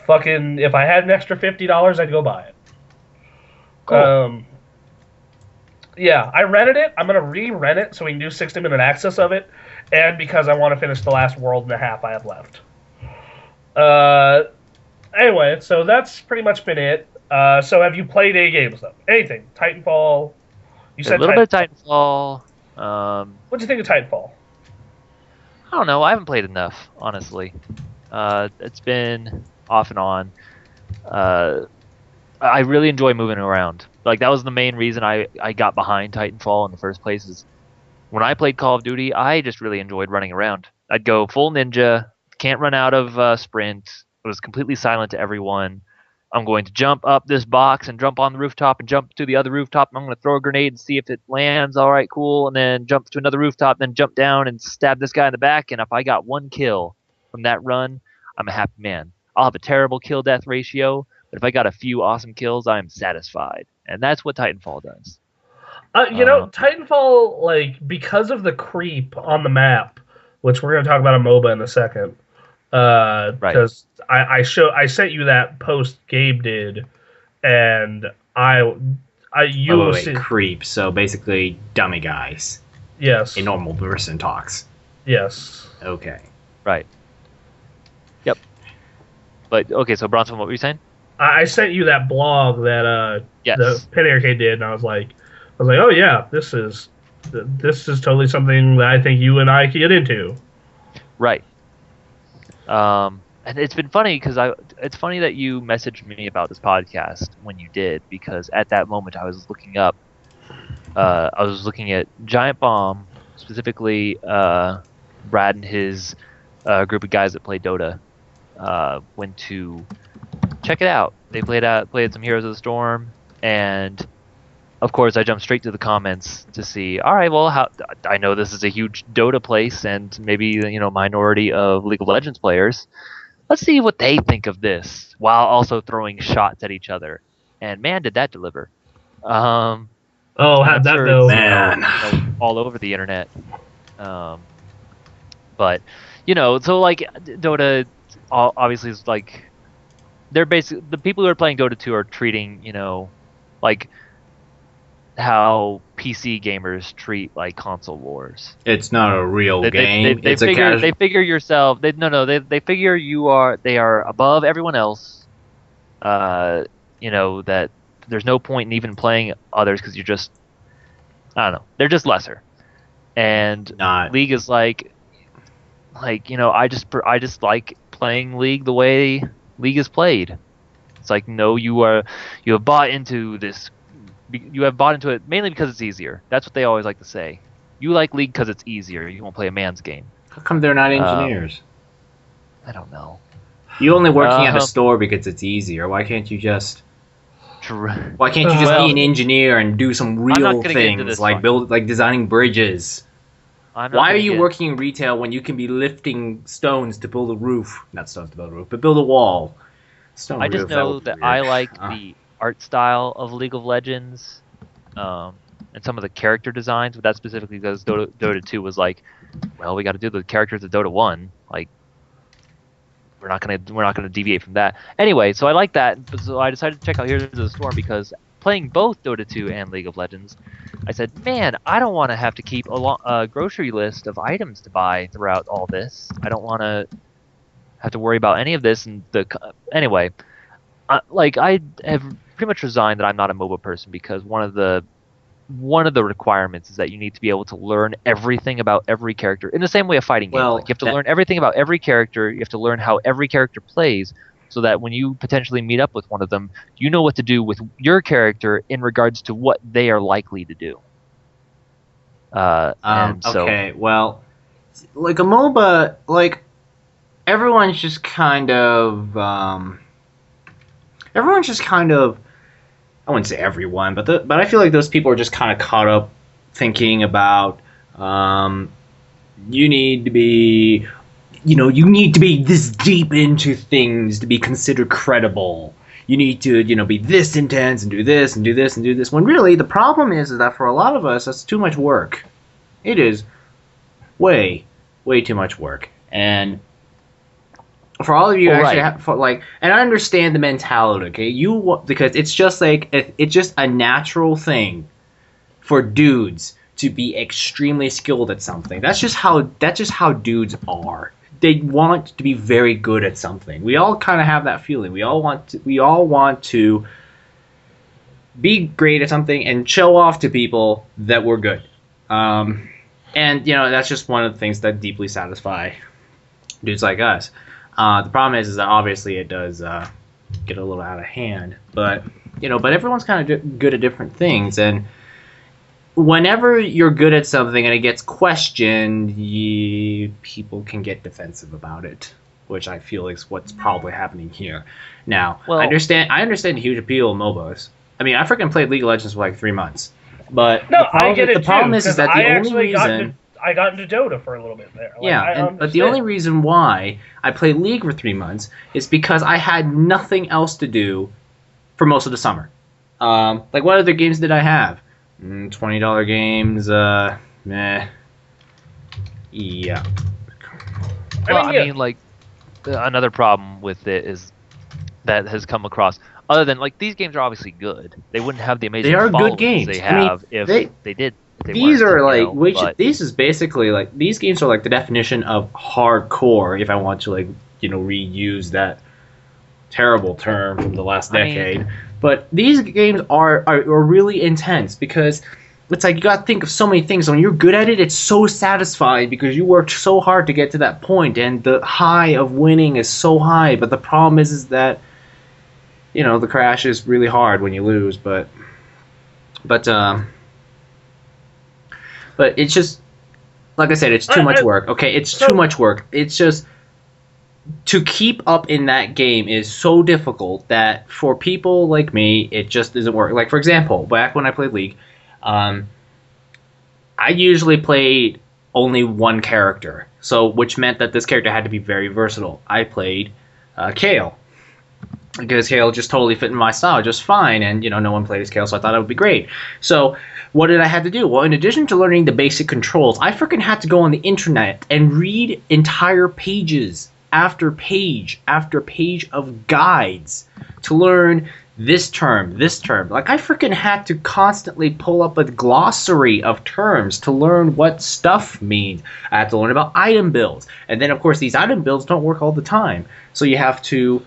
Speaker 1: Fucking, if I had an extra $50, I'd go buy it.
Speaker 3: Cool.
Speaker 1: Yeah, I rented it. I'm gonna re-rent it so we can do 60-minute access of it, and because I want to finish the last world and a half I have left. Anyway, so that's pretty much been it. So have you played any games though? Anything? Titanfall? You said
Speaker 3: a little bit of Titanfall.
Speaker 1: What'd you think of Titanfall?
Speaker 3: I don't know. I haven't played enough, honestly. It's been off and on. I really enjoy moving around. Like, that was the main reason I got behind Titanfall in the first place. Is when I played Call of Duty, I just really enjoyed running around. I'd go full ninja, can't run out of sprint. It was completely silent to everyone. I'm going to jump up this box and jump on the rooftop and jump to the other rooftop. I'm going to throw a grenade and see if it lands. All right, cool. And then jump to another rooftop, then jump down and stab this guy in the back. And if I got one kill from that run, I'm a happy man. I'll have a terrible kill-death ratio, but if I got a few awesome kills, I am satisfied. And that's what Titanfall does.
Speaker 1: Titanfall, because of the creep on the map, which we're going to talk about a MOBA in a second, because I sent you that post Gabe did, and
Speaker 2: creep. So basically, dummy guys.
Speaker 1: Yes.
Speaker 2: A normal person talks.
Speaker 1: Yes.
Speaker 2: Okay.
Speaker 3: Right. Yep. But okay, so Bronson, what were you saying?
Speaker 1: I sent you that blog that
Speaker 3: yes.
Speaker 1: the Penny Arcade did, and I was like, oh yeah, this is totally something that I think you and I could get into.
Speaker 3: Right. And it's been funny because it's funny that you messaged me about this podcast when you did, because at that moment I was looking up. I was looking at Giant Bomb, specifically Brad and his group of guys that play Dota. Went to check it out. They played some Heroes of the Storm, and of course I jumped straight to the comments to see. All right, well, I know this is a huge Dota place, and maybe minority of League of Legends players. Let's see what they think of this, while also throwing shots at each other. And man, did that deliver!
Speaker 1: How'd that go,
Speaker 2: man?
Speaker 3: All over the internet. But so Dota obviously is they're basically the people who are playing Dota 2 are treating how PC gamers treat console wars.
Speaker 2: It's not a real game.
Speaker 3: They figure yourself. They figure they are above everyone else. That there's no point in even playing others because you're just, I don't know, they're just lesser. And League is I just like playing League the way League is played. It's you have bought into this. You have bought into it mainly because it's easier. That's what they always like to say. You like League because it's easier. You won't play a man's game.
Speaker 2: How come they're not engineers?
Speaker 3: I don't know.
Speaker 2: You only working at a store because it's easier. Why can't you just? Why can't you just be an engineer and do some real things like designing bridges? Why are you working in retail when you can be lifting stones to build a roof? Not stones to build a roof, but build a wall.
Speaker 3: I just know that I like the art style of League of Legends, and some of the character designs, but that specifically because Dota 2 was we got to do the characters of Dota 1. We're not gonna deviate from that. Anyway, so I like that. So I decided to check out Heroes of the Storm because playing both Dota 2 and League of Legends, I said, man, I don't want to have to keep a grocery list of items to buy throughout all this. I don't want to have to worry about any of this. And anyway, like I have pretty much resigned that I'm not a MOBA person because one of the requirements is that you need to be able to learn everything about every character in the same way a fighting game. Like you have to learn everything about every character. You have to learn how every character plays, so that when you potentially meet up with one of them, you know what to do with your character in regards to what they are likely to do.
Speaker 2: Okay, well, like a MOBA, like everyone's just kind of, I wouldn't say everyone, but I feel like those people are just kind of caught up thinking about, you need to be this deep into things to be considered credible. You need to, be this intense and do this and do this and do this. When really the problem is that for a lot of us, that's too much work. It is way, way too much work. And for all of you, and I understand the mentality. Okay, because it's just a natural thing for dudes to be extremely skilled at something. That's just how dudes are. They want to be very good at something. We all kind of have that feeling. We all want to be great at something and show off to people that we're good. And that's just one of the things that deeply satisfy dudes like us. The problem is that obviously it does get a little out of hand. But everyone's kind of good at different things, and whenever you're good at something and it gets questioned, people can get defensive about it, which I feel is what's probably happening here. Now, I understand the huge appeal of MOBAs. I mean, I freaking played League of Legends for like 3 months. But
Speaker 1: I get it
Speaker 2: the problem is that the only reason
Speaker 1: I got into Dota for a little bit there.
Speaker 2: But the only reason why I played League for 3 months is because I had nothing else to do for most of the summer. Like, what other games did I have? $20 games, meh. Yeah.
Speaker 3: Another problem with it is that has come across. Other than, like, these games are obviously good. They wouldn't have the amazing
Speaker 2: good games
Speaker 3: they have if they did.
Speaker 2: These are these is basically like these games are like the definition of hardcore. If I want to reuse that terrible term from the last decade. But these games are really intense because it's like you got to think of so many things. When you're good at it, it's so satisfying because you worked so hard to get to that point, and the high of winning is so high. But the problem is that the crash is really hard when you lose. But it's just like I said, it's too much work. Okay, it's too much work. It's just to keep up in that game is so difficult that for people like me, it just doesn't work. Like, for example, back when I played League, I usually played only one character, which meant that this character had to be very versatile. I played Kayle, because Kayle just totally fit in my style just fine, and no one played as Kayle, so I thought it would be great. So what did I have to do? Well, in addition to learning the basic controls, I freaking had to go on the internet and read entire pages after page of guides to learn this term. Like, I freaking had to constantly pull up a glossary of terms to learn what stuff means. I had to learn about item builds. And then, of course, these item builds don't work all the time. So you have to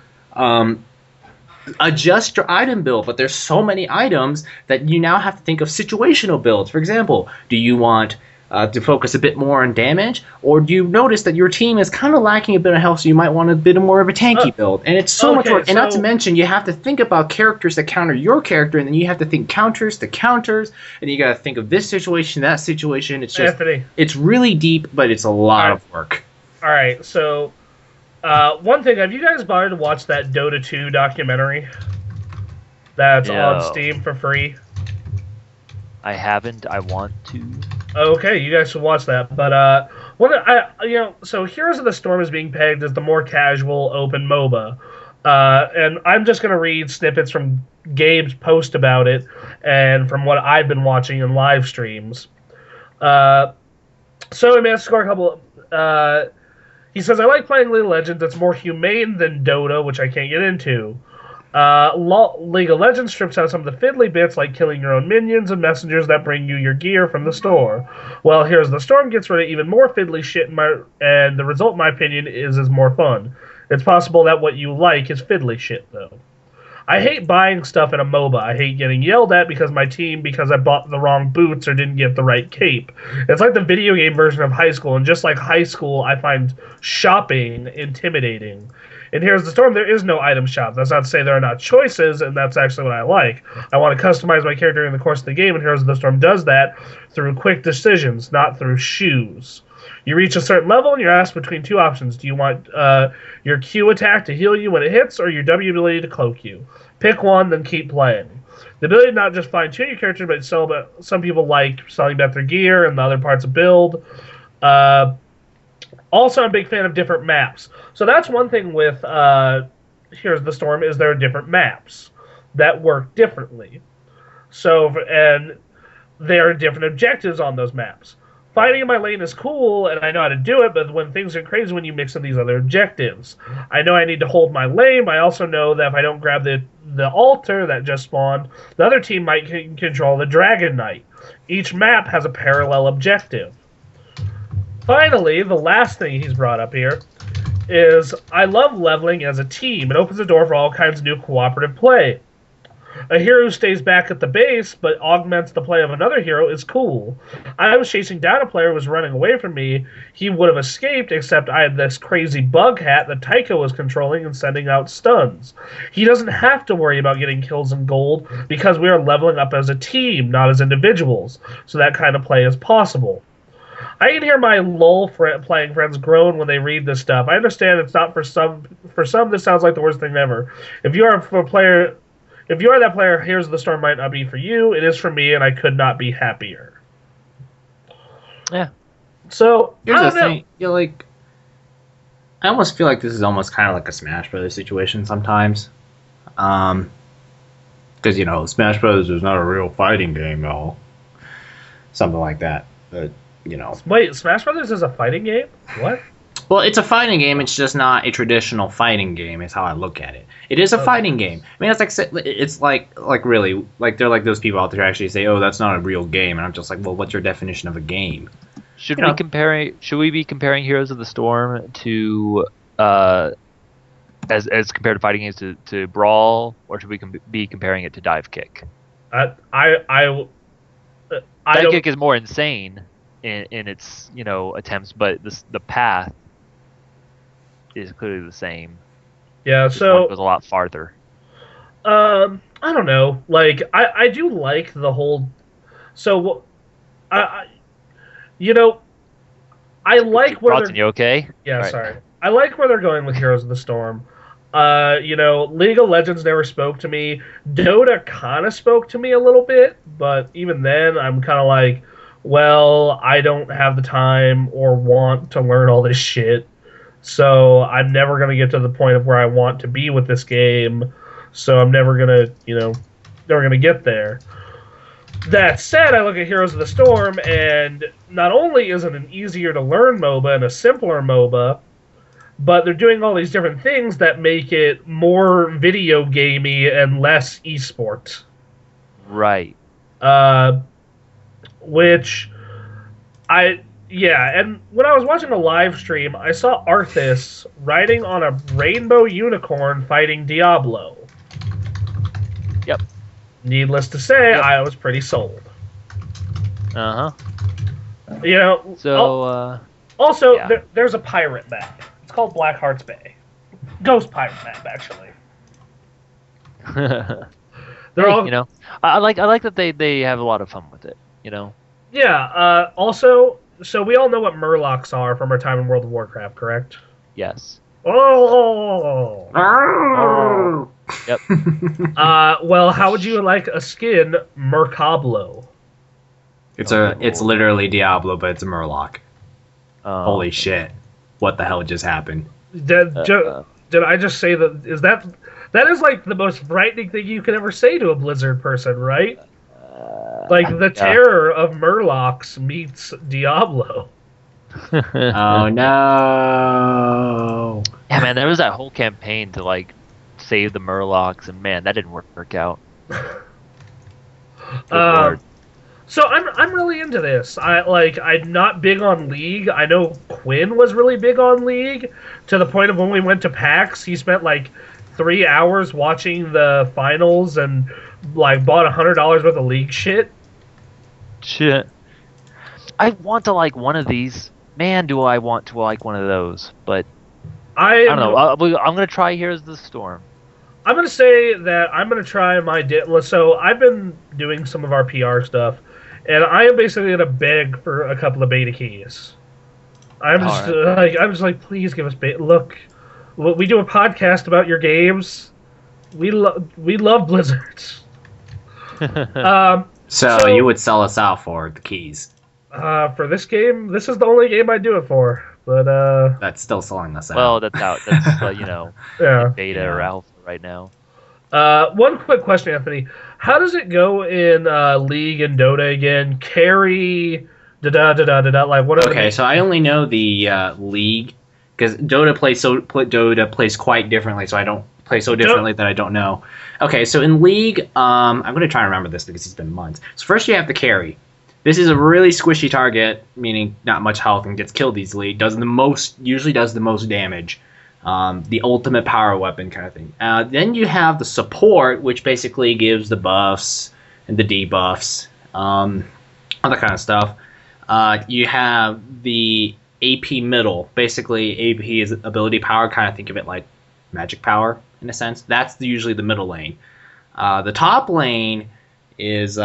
Speaker 2: adjust your item build, but there's so many items that you now have to think of situational builds. For example, do you want to focus a bit more on damage, or do you notice that your team is kind of lacking a bit of health, so you might want a bit more of a tanky build? And it's so much work. And not to mention, you have to think about characters that counter your character, and then you have to think counters to counters, and you got to think of this situation, that situation. It's just it's really deep, but it's a lot of work.
Speaker 1: All right, so one thing, have you guys bothered to watch that Dota 2 documentary that's on Steam for free?
Speaker 3: I haven't. I want to.
Speaker 1: Okay, you guys should watch that. But so Heroes of the Storm is being pegged as the more casual open MOBA, and I'm just gonna read snippets from Gabe's post about it and from what I've been watching in live streams. So I managed to score a couple. He says, I like playing League of Legends. It's more humane than Dota, which I can't get into. League of Legends strips out some of the fiddly bits like killing your own minions and messengers that bring you your gear from the store. Well, Heroes of the Storm gets rid of even more fiddly shit, and the result, in my opinion, is more fun. It's possible that what you like is fiddly shit, though. I hate buying stuff in a MOBA. I hate getting yelled at because I bought the wrong boots or didn't get the right cape. It's like the video game version of high school, and just like high school, I find shopping intimidating. In Heroes of the Storm, there is no item shop. That's not to say there are not choices, and that's actually what I like. I want to customize my character in the course of the game, and Heroes of the Storm does that through quick decisions, not through shoes. You reach a certain level, and you're asked between two options. Do you want your Q attack to heal you when it hits, or your W ability to cloak you? Pick one, then keep playing. The ability to not just fine-tune your character, but some people like selling back their gear and the other parts of build. Also, I'm a big fan of different maps. So that's one thing with Here's the Storm, is there are different maps that work differently. And there are different objectives on those maps. Fighting in my lane is cool, and I know how to do it, but when things get crazy when you mix in these other objectives. I know I need to hold my lane, but I also know that if I don't grab the altar that just spawned, the other team might control the Dragon Knight. Each map has a parallel objective. Finally, the last thing he's brought up here is I love leveling as a team. It opens the door for all kinds of new cooperative play. A hero who stays back at the base but augments the play of another hero is cool. I was chasing down a player who was running away from me. He would have escaped, except I had this crazy bug hat that Taiko was controlling and sending out stuns. He doesn't have to worry about getting kills and gold because we are leveling up as a team, not as individuals. So that kind of play is possible. I can hear my playing friends groan when they read this stuff. I understand it's not for some. For some, this sounds like the worst thing ever. If you are that player, Here's the Storm might not be for you. It is for me, and I could not be happier.
Speaker 3: Yeah.
Speaker 1: So
Speaker 2: here's the thing. You're like, I almost feel like this is almost kind of like a Smash Brothers situation sometimes, because Smash Brothers is not a real fighting game, y'all. Something like that.
Speaker 1: Wait, Smash Brothers is a fighting game? What?
Speaker 2: Well, it's a fighting game. It's just not a traditional fighting game. Is how I look at it. It is a fighting game. I mean, it's like really like they're like those people out there who actually say, "Oh, that's not a real game," and I'm just like, "Well, what's your definition of a game?"
Speaker 3: Should we be comparing Heroes of the Storm to as compared to fighting games to Brawl, or should we be comparing it to Dive Kick?
Speaker 1: Dive
Speaker 3: Kick is more insane in its attempts, but the path is clearly the same.
Speaker 1: Yeah, so
Speaker 3: it goes a lot farther.
Speaker 1: I don't know. Like I do like the whole. So, I like where
Speaker 3: Bronson, you okay?
Speaker 1: Yeah,
Speaker 3: right.
Speaker 1: Sorry. I like where they're going with Heroes of the Storm. League of Legends never spoke to me. Dota kind of spoke to me a little bit, but even then, I'm kind of like, well, I don't have the time or want to learn all this shit. So I'm never going to get to the point of where I want to be with this game. So I'm never going to get there. That said, I look at Heroes of the Storm, and not only is it an easier to learn MOBA and a simpler MOBA, but they're doing all these different things that make it more video gamey and less esport.
Speaker 3: Right.
Speaker 1: And when I was watching a live stream, I saw Arthas riding on a rainbow unicorn fighting Diablo.
Speaker 3: Yep.
Speaker 1: Needless to say, I was pretty sold.
Speaker 3: Uh-huh.
Speaker 1: There's a pirate map. It's called Blackheart's Bay. Ghost pirate map, actually.
Speaker 3: I like that they have a lot of fun with it.
Speaker 1: Yeah. Also, so we all know what Murlocs are from our time in World of Warcraft, correct?
Speaker 3: Yes.
Speaker 1: Oh.
Speaker 3: Yep.
Speaker 1: Well, how would you like a skin Mercablo?
Speaker 2: It's literally Diablo, but it's a Murloc. Holy shit! What the hell just happened?
Speaker 1: Did I just say that? That is like the most frightening thing you can ever say to a Blizzard person, right? Like the terror of Murlocs meets Diablo.
Speaker 2: Oh no!
Speaker 3: Yeah, man, there was that whole campaign to save the Murlocs, and man, that didn't work out. Good
Speaker 1: Um,
Speaker 3: lord.
Speaker 1: So I'm really into this. I'm not big on League. I know Quinn was really big on League to the point of when we went to PAX, he spent like 3 hours watching the finals and like bought $100 worth of League shit.
Speaker 3: Shit. I want to like one of these. Man, do I want to like one of those. But I don't know. I'm gonna try Here's the Storm.
Speaker 1: I'm gonna say that I'm gonna try so I've been doing some of our PR stuff, and I am basically gonna beg for a couple of beta keys. I'm just like, please give us beta. Look, we do a podcast about your games. We love Blizzard.
Speaker 2: So you would sell us out for the keys.
Speaker 1: For this game, this is the only game I'd do it for. But
Speaker 2: that's still selling us out.
Speaker 3: Well, that's out. That's
Speaker 1: yeah.
Speaker 3: Beta or alpha right now.
Speaker 1: One quick question, Anthony. How does it go in League and Dota again? Carry, like what are
Speaker 2: Okay, so I only know the League because Dota plays quite differently. So I don't play so differently that I don't know. Okay, so in League, I'm going to try and remember this because it's been months. So first you have the carry. This is a really squishy target, meaning not much health and gets killed easily. Usually does the most damage. The ultimate power weapon kind of thing. Then you have the support, which basically gives the buffs and the debuffs, other kind of stuff. You have the AP middle. Basically, AP is ability power. Kind of think of it like magic power in a sense. That's usually the middle lane. The top lane is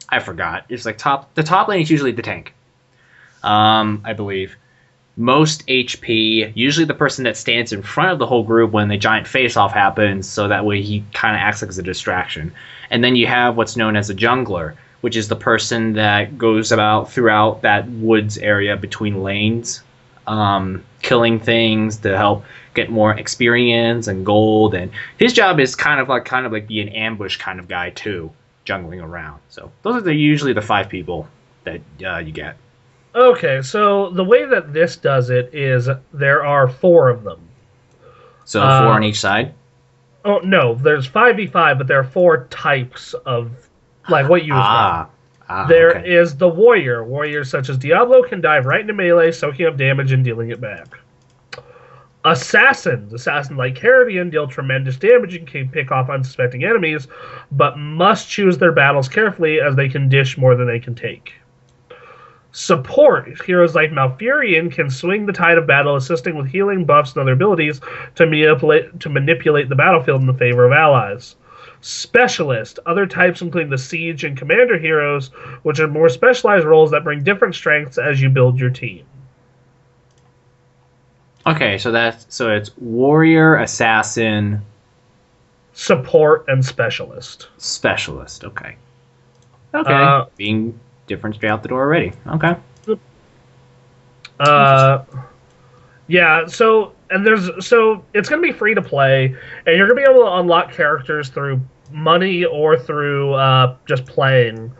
Speaker 2: I forgot. It's like the top lane is usually the tank. I believe. Most HP, usually the person that stands in front of the whole group when the giant face-off happens, so that way he kind of acts like as a distraction. And then you have what's known as a jungler, which is the person that goes about throughout that woods area between lanes, killing things to help get more experience and gold. And his job is kind of like be an ambush kind of guy too, jungling around. So those are usually the 5 people that you get.
Speaker 1: Okay, so the way that this does it is there are 4 of them.
Speaker 2: So 4 on each side?
Speaker 1: Oh, no, there's 5v5, but there are 4 types of, like, what you described. There is the warrior. Warriors such as Diablo can dive right into melee, soaking up damage and dealing it back. Assassins. Assassins like Caribbean deal tremendous damage and can pick off unsuspecting enemies, but must choose their battles carefully as they can dish more than they can take. Support. Heroes like Malfurion can swing the tide of battle, assisting with healing, buffs, and other abilities to manipulate the battlefield in the favor of allies. Specialist. Other types include the Siege and Commander heroes, which are more specialized roles that bring different strengths as you build your team.
Speaker 2: Okay, so it's Warrior, Assassin,
Speaker 1: Support, and Specialist.
Speaker 2: Specialist, okay. Okay, being different straight out the door already. Okay.
Speaker 1: Yeah, so it's gonna be free to play, and you're gonna be able to unlock characters through money or through just playing.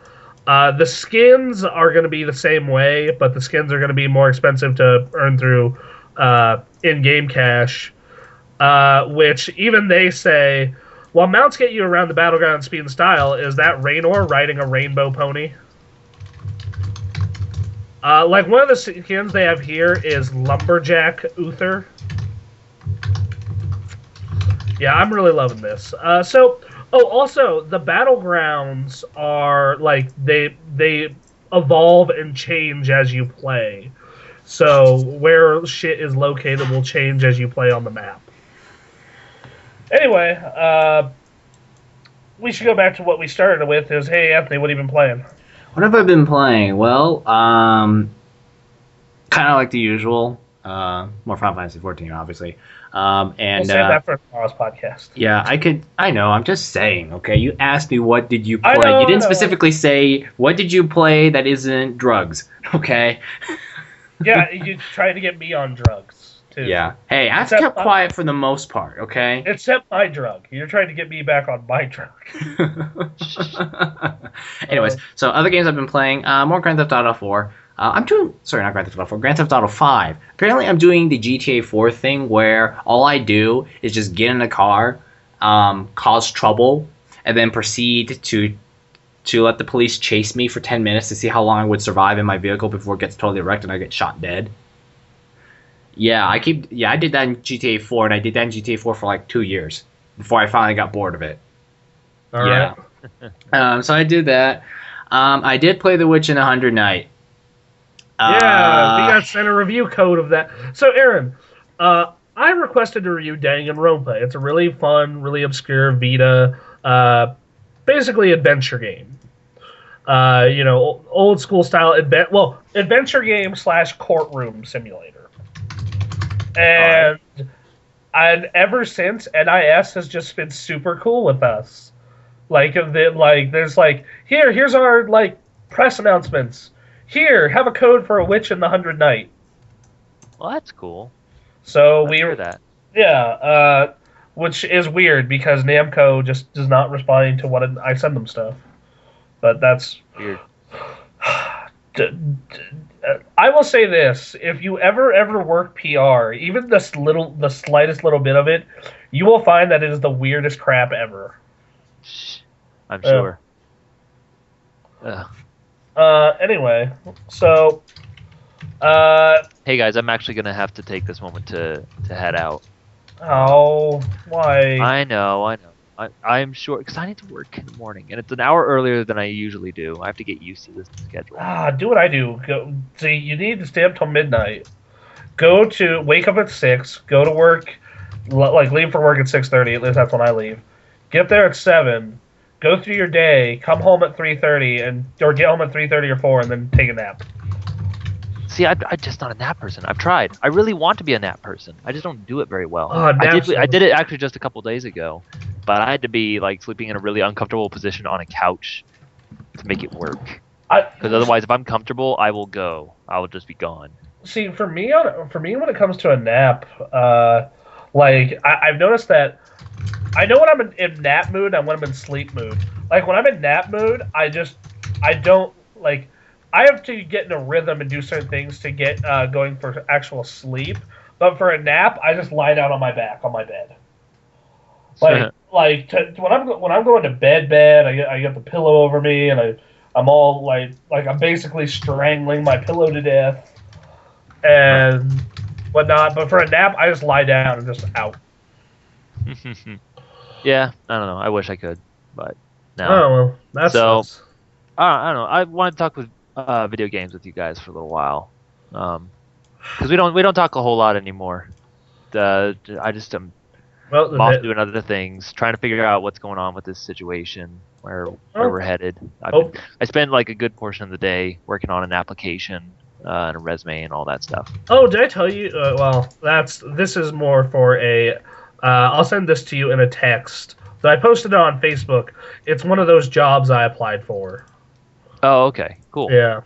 Speaker 1: The skins are gonna be the same way, but the skins are gonna be more expensive to earn through in-game cash, which even they say, while mounts get you around the battleground speed and style, is that Raynor riding a rainbow pony? Like one of the skins they have here is Lumberjack Uther. Yeah, I'm really loving this. Also the battlegrounds are like they evolve and change as you play. So where shit is located will change as you play on the map. Anyway, we should go back to what we started with. Is hey Anthony, what have you been playing?
Speaker 2: What have I been playing? Well, kind of like the usual. More Final Fantasy 14, obviously. And
Speaker 1: we'll save that for tomorrow's podcast.
Speaker 2: Yeah, I know. I'm just saying. Okay, you asked me what did you play.
Speaker 1: You
Speaker 2: didn't specifically say what did you play that isn't drugs. Okay.
Speaker 1: Yeah, you tried to get me on drugs too.
Speaker 2: Yeah. Hey, I've kept quiet for the most part. Okay.
Speaker 1: Except my drug. You're trying to get me back on my drug.
Speaker 2: Anyways, so other games I've been playing, more Grand Theft Auto 4. I'm doing, sorry, not Grand Theft Auto 4, Grand Theft Auto 5. Apparently, I'm doing the GTA 4 thing where all I do is just get in a car, cause trouble, and then proceed to let the police chase me for 10 minutes to see how long I would survive in my vehicle before it gets totally wrecked and I get shot dead. Yeah, I did that in GTA 4, and I did that in GTA 4 for like 2 years before I finally got bored of it.
Speaker 1: All right.
Speaker 2: So I did that. I did play The Witch in 100 Night.
Speaker 1: Yeah, we got sent a review code of that. So, Aaron, I requested to review Danganronpa. It's a really fun, really obscure Vita, basically adventure game. Old school style adventure game / courtroom simulator. And ever since, NIS has just been super cool with us. There's here's our press announcements. Here, have a code for a witch in the 100 Night.
Speaker 3: Well, that's cool.
Speaker 1: So
Speaker 3: we hear that.
Speaker 1: Yeah, which is weird because Namco just does not respond to what I send them stuff. But that's
Speaker 3: weird.
Speaker 1: I will say this: if you ever work PR, even the slightest little bit of it, you will find that it is the weirdest crap ever.
Speaker 3: I'm sure.
Speaker 1: Anyway, so.
Speaker 3: Hey guys, I'm actually gonna have to take this moment to head out.
Speaker 1: Oh, why?
Speaker 3: I know. I'm sure because I need to work in the morning, and it's an hour earlier than I usually do. I have to get used to this schedule.
Speaker 1: Do what I do. You need to stay up till midnight. Wake up at 6. Go to work, leave for work at 6:30. At least that's when I leave. Get there at 7. Go through your day. Come home at 3:30, or get home at 3:30 or 4, and then take a nap.
Speaker 3: See, I'm just not a nap person. I've tried. I really want to be a nap person. I just don't do it very well. I did it actually just a couple days ago, but I had to be sleeping in a really uncomfortable position on a couch to make it work. Because otherwise, if I'm comfortable, I will go. I will just be gone.
Speaker 1: See, for me, when it comes to a nap, I've noticed that I know when I'm in nap mood and when I'm in sleep mood. Like when I'm in nap mood, I don't I have to get in a rhythm and do certain things to get going for actual sleep. But for a nap, I just lie down on my back on my bed. When I'm going to bed, I get the pillow over me, and I'm all I'm basically strangling my pillow to death and whatnot. But for a nap, I just lie down and just out.
Speaker 3: Yeah, I don't know. I wish I could, but no.
Speaker 1: Oh well, that's
Speaker 3: so. I don't know. I want to talk with video games with you guys for a little while, because we don't talk a whole lot anymore. I just am off doing other things, trying to figure out what's going on with this situation, where we're headed. I spend a good portion of the day working on an application and a resume and all that stuff.
Speaker 1: Oh, did I tell you? This is more for a. I'll send this to you in a text. So I posted it on Facebook. It's one of those jobs I applied for.
Speaker 3: Oh, okay, cool.
Speaker 1: Yeah.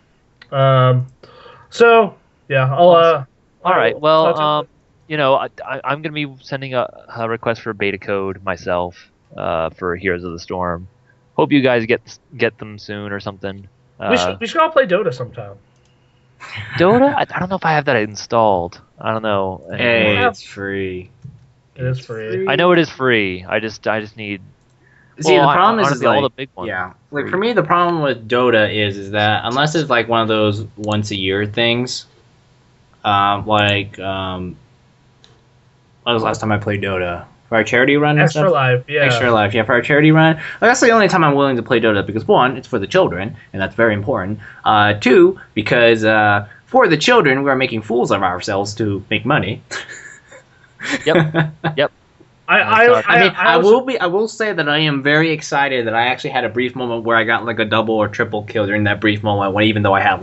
Speaker 1: So yeah, I'll.
Speaker 3: All right. Well, I'm gonna be sending a request for a beta code myself for Heroes of the Storm. Hope you guys get them soon or something.
Speaker 1: We should all play Dota sometime.
Speaker 3: Dota? I don't know if I have that installed. I don't know.
Speaker 2: Hey, it's free.
Speaker 1: It is free.
Speaker 3: I know it is free. I just need.
Speaker 2: See, the problem is
Speaker 3: all the big ones.
Speaker 2: Yeah, for me, the problem with Dota is that unless it's one of those once a year things, when was the last time I played Dota? For our charity run and
Speaker 1: Extra
Speaker 2: stuff?
Speaker 1: Life, yeah.
Speaker 2: Extra Life, yeah, for our charity run. That's the only time I'm willing to play Dota because 1, it's for the children, and that's very important. 2, because for the children, we're making fools of ourselves to make money.
Speaker 3: Yep.
Speaker 2: I will say that I am very excited that I actually had a brief moment where I got a double or triple kill during that brief moment, even though I had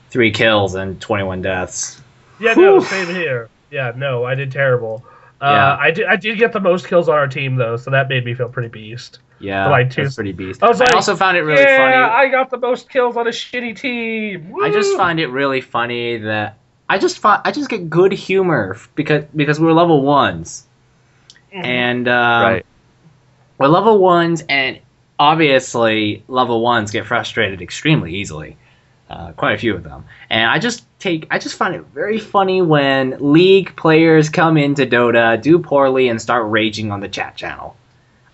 Speaker 2: 3 kills and 21 deaths.
Speaker 1: Yeah, no, same here. Yeah, no, I did terrible. I did get the most kills on our team though, so that made me feel pretty beast.
Speaker 2: Yeah, that's pretty beast.
Speaker 1: I
Speaker 2: also found it really funny.
Speaker 1: I got the most kills on a shitty team. Woo!
Speaker 2: I just find it really funny that I just get good humor because we're level 1s. And
Speaker 3: right.
Speaker 2: we're level 1s, and obviously level 1s get frustrated extremely easily. quite a few of them. And I just find it very funny when League players come into Dota, do poorly, and start raging on the chat channel.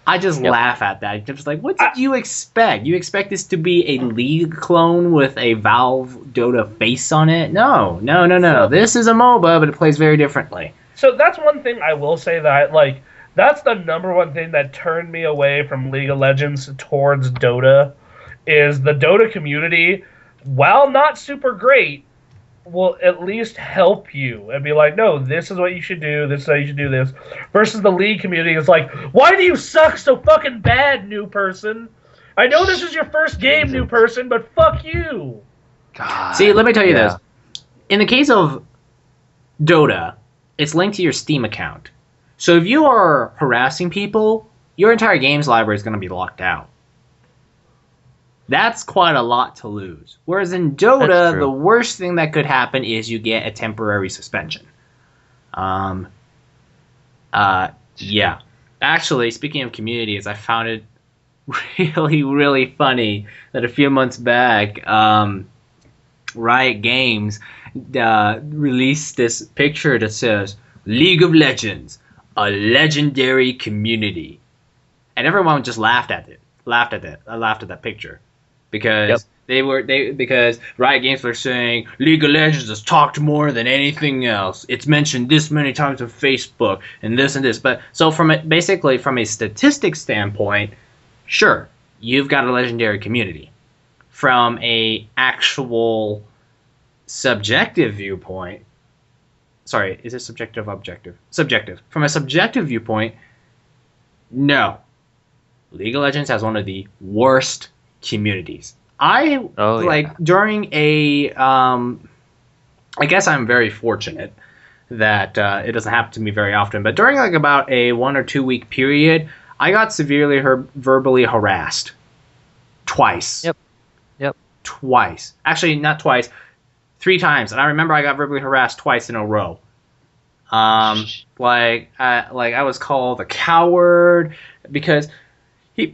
Speaker 2: I just laugh at that. I'm just like, what did you expect? You expect this to be a League clone with a Valve Dota face on it? No. So, this is a MOBA, but it plays very differently.
Speaker 1: So that's one thing I will say that, like, that's the number one thing that turned me away from League of Legends towards Dota, is the Dota community, while not super great, will at least help you and be like, no, this is what you should do, this is how you should do this. Versus the League community is like, why do you suck so fucking bad, new person? I know this is your first game, new person, but fuck you.
Speaker 2: God. See, let me tell you this. In the case of Dota, it's linked to your Steam account. So if you are harassing people, your entire games library is going to be locked out. That's quite a lot to lose. Whereas in Dota, the worst thing that could happen is you get a temporary suspension. Yeah. Actually, speaking of communities, I found it really, really funny that a few months back, Riot Games released this picture that says, League of Legends, a legendary community. And everyone just laughed at it. Laughed at that picture. Because because Riot Games were saying League of Legends has talked more than anything else. It's mentioned this many times on Facebook and this and this. But so basically from a statistics standpoint, sure, you've got a legendary community. From a actual subjective viewpoint, sorry, is it subjective or objective? Subjective. From a subjective viewpoint, no. League of Legends has one of the worst communities. During a I guess I'm very fortunate that it doesn't happen to me very often, but during like about a 1 or 2 week period, I got severely verbally harassed twice.
Speaker 3: Yep.
Speaker 2: Twice. Actually, not twice. 3 times. And I remember I got verbally harassed twice in a row. I was called a coward because we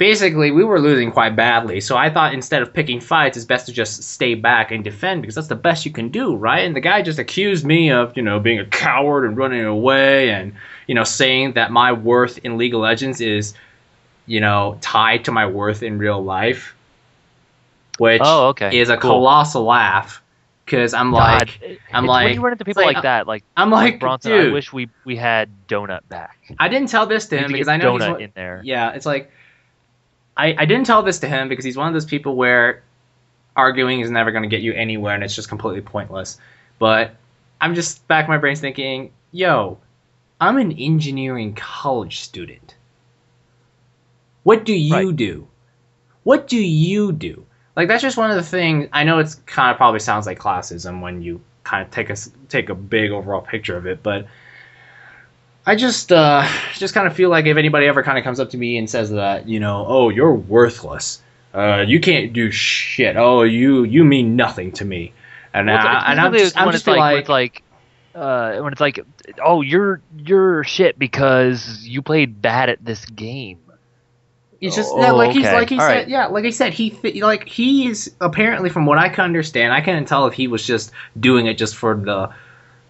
Speaker 2: were losing quite badly, so I thought instead of picking fights, it's best to just stay back and defend, because that's the best you can do, right? And the guy just accused me of, being a coward and running away and, saying that my worth in League of Legends is, tied to my worth in real life, which is a colossal laugh, because when you run into people like that, like
Speaker 3: Bronson,
Speaker 2: dude,
Speaker 3: I wish we had Donut back.
Speaker 2: I didn't tell this to him because I know
Speaker 3: Donut in there.
Speaker 2: Yeah, it's like, I didn't tell this to him because he's one of those people where arguing is never going to get you anywhere and it's just completely pointless. But I'm just back in my brain thinking, yo, I'm an engineering college student. What do you do? What do you do? Like, that's just one of the things. I know it's kind of probably sounds like classism when you kind of take a big overall picture of it, but I just kind of feel like if anybody ever kind of comes up to me and says that, oh, you're worthless, you can't do shit, oh, you mean nothing to me, and I'm just like, oh, you're shit because you played bad at this game. It's just he's apparently, from what I can understand, I can't tell if he was just doing it just for the